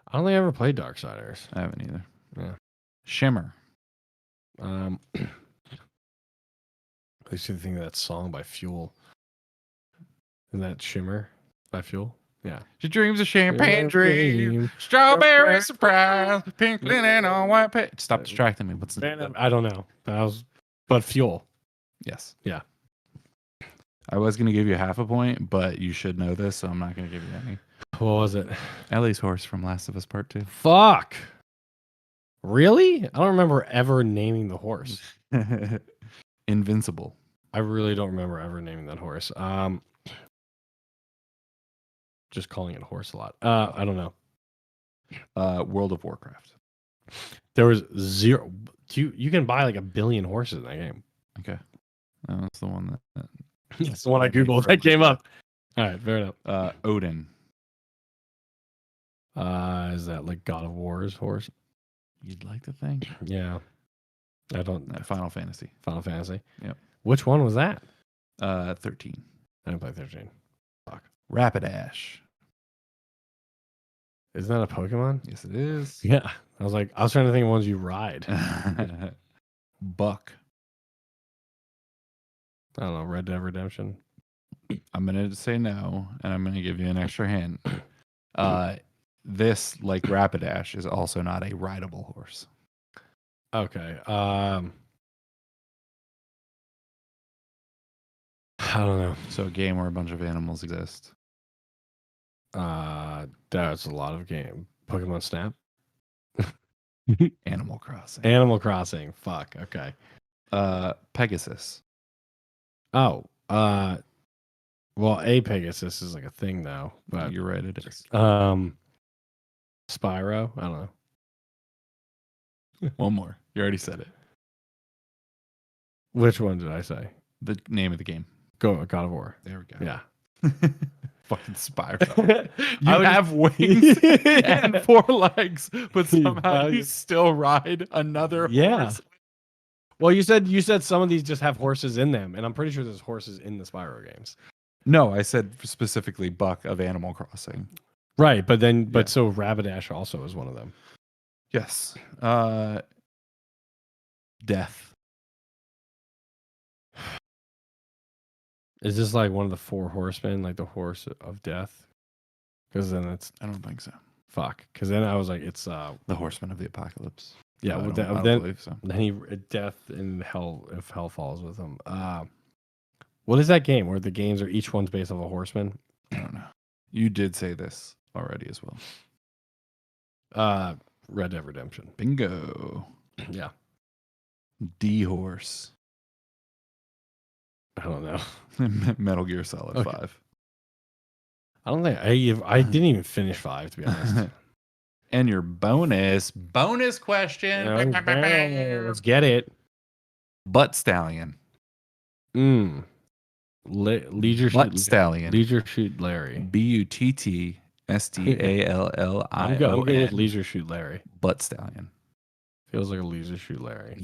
I don't think I ever played Darksiders. I haven't either. Yeah. Shimmer. I used to think of that song by Fuel. Isn't that Shimmer by Fuel? Yeah. Your dreams of champagne dream. Strawberry surprise. Pink linen on white page. Stop distracting me. What's the I don't know. But Fuel. Yes. Yeah. I was going to give you half a point, but you should know this, so I'm not going to give you any. What was it? Ellie's horse from Last of Us Part 2. Fuck. Really? I don't remember ever naming the horse. Invincible. I really don't remember ever naming that horse. Just calling it horse a lot. I don't know. World of Warcraft. There was zero. You can buy like 1 billion horses in that game. Okay. That's the one that That's the one I Googled that came up. All right, fair enough. Odin. Is that like God of War's horse? You'd like to think. Yeah. I don't know. Final Fantasy. Final Fantasy. Yep. Which one was that? 13. I didn't play 13. Fuck. Rapidash. Isn't that a Pokemon? Yes, it is. Yeah. I was trying to think of ones you ride. Buck. I don't know. Red Dead Redemption. I'm going to say no, and I'm going to give you an extra hint. This, like Rapidash, is also not a rideable horse. Okay. I don't know. So a game where a bunch of animals exist. That's a lot of game. Pokemon Snap. Animal Crossing. Animal Crossing. Fuck. Okay. Pegasus. Oh. Well, a Pegasus is like a thing though. But You're right, it is. Spyro. I don't know. One more. You already said it. Which one did I say? The name of the game. God of War. There we go. Yeah. Fucking Spyro. You have wings and 4 legs, but somehow you still ride another horse. Well, you said some of these just have horses in them, and I'm pretty sure there's horses in the Spyro games. No, I said specifically Buck of Animal Crossing. Right, but so Rapidash also is one of them. Yes. Death. Is this like one of the 4 horsemen, like the horse of death? Because then it's I don't think so. fuck. Because then I was like, it's the Horsemen of the Apocalypse. yeah. I Well, don't then believe so. then he death in hell if hell falls with him. What is that game where the games are each one's based off a horseman? I don't know. You did say this already as well. Red Dead Redemption. Bingo. Yeah. D-Horse. I don't know. Metal Gear Solid 5. I don't think I didn't even finish 5 to be honest. And your bonus question. Let's get it. Butt Stallion. Leisure Butt Shoot Stallion. Leisure Shoot Larry. ButtstallionI. I'm going with Leisure Shoot Larry. Butt Stallion. Feels like a Leisure Shoot Larry.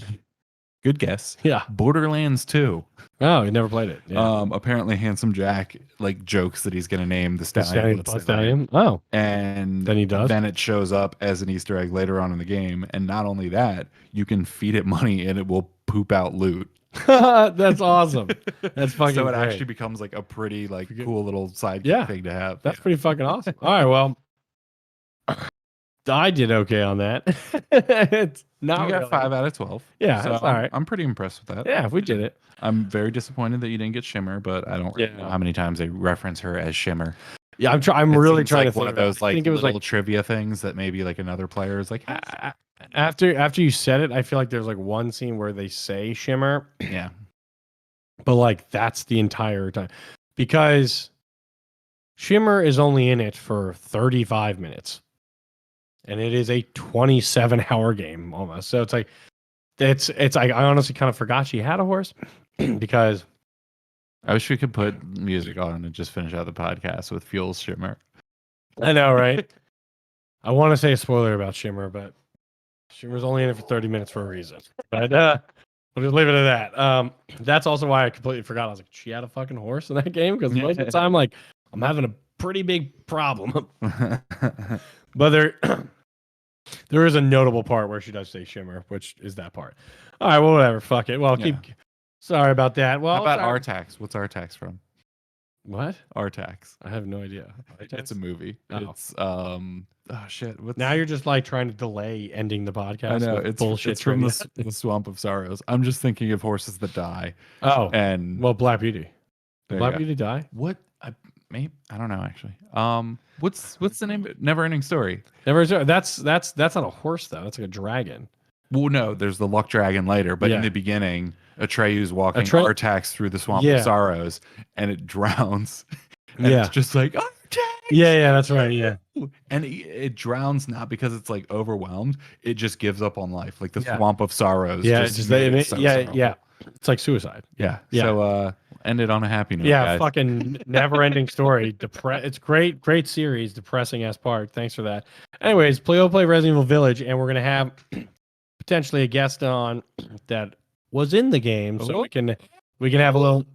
Good guess. Yeah. Borderlands 2. Oh, you never played it. Yeah. Apparently Handsome Jack like jokes that he's going to name the stallion. Stallion. Oh. And then he does. Then it shows up as an Easter egg later on in the game. And not only that, you can feed it money and it will poop out loot. That's awesome. That's fucking So it great. actually becomes like a pretty like cool little side thing to have. That's pretty fucking awesome. All right, well, I did okay on that. It's not you got really. 5 out of 12. Yeah, so that's all right. I'm pretty impressed with that. Yeah, we did it. I'm very disappointed that you didn't get Shimmer, but I don't really know how many times they reference her as Shimmer. Yeah, I'm really trying to think one of those like it was little trivia things that maybe like another player is like. After you said it, I feel like there's like one scene where they say Shimmer. Yeah. But like that's the entire time because Shimmer is only in it for 35 minutes. And it is a 27-hour game almost. So it's like I honestly kind of forgot she had a horse because I wish we could put music on and just finish out the podcast with Fuel's Shimmer. I know, right? I want to say a spoiler about Shimmer, but Shimmer's only in it for 30 minutes for a reason. But we'll just leave it at that. That's also why I completely forgot. I was like, she had a fucking horse in that game? Because most of the time, like, I'm having a pretty big problem. But there is a notable part where she does say Shimmer, which is that part. All right, well, whatever. Fuck it. Well, sorry about that. Well, how about Artax? What's Artax from? What? Artax. I have no idea. It's a movie. Oh. It's shit. Now you're just like trying to delay ending the podcast. I know it's bullshit. It's from the Swamp of Sorrows. I'm just thinking of horses that die. Oh, and well, Black Beauty. Did Black Beauty die? What? I don't know actually. What's the name? Never-ending Story. That's not a horse though. That's like a dragon. Well, no, there's the Luck Dragon later, but in the beginning, Atreyu's walking Artax through the Swamp of Sorrows, and it drowns. And it's just like Artax. Yeah, that's right. Yeah, and it drowns not because it's like overwhelmed. It just gives up on life, like the Swamp of Sorrows. Yeah, it's like suicide. Yeah. So end it on a happy note. Yeah, guys. fucking never-ending story. It's great series. Depressing ass part. Thanks for that. Anyways, play Resident Evil Village, and we're gonna have potentially a guest on that was in the game, so we can have a little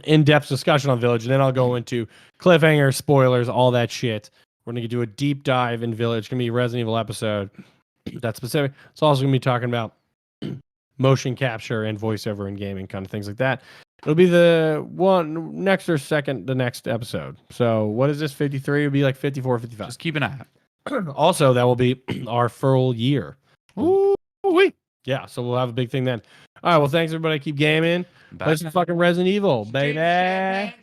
in-depth discussion on Village, and then I'll go into cliffhanger, spoilers, all that shit. We're gonna do a deep dive in Village. It's gonna be a Resident Evil episode that's specific. It's also gonna be talking about motion capture and voiceover in gaming, kind of things like that. It'll be the one next or second, the next episode. So what is this? 53? It'll be like 54, 55. Just keep an eye out. Also, that will be our full year. Ooh, wait. Yeah, so we'll have a big thing then. All right, well, thanks everybody. Keep gaming. Play some fucking Resident Evil, baby.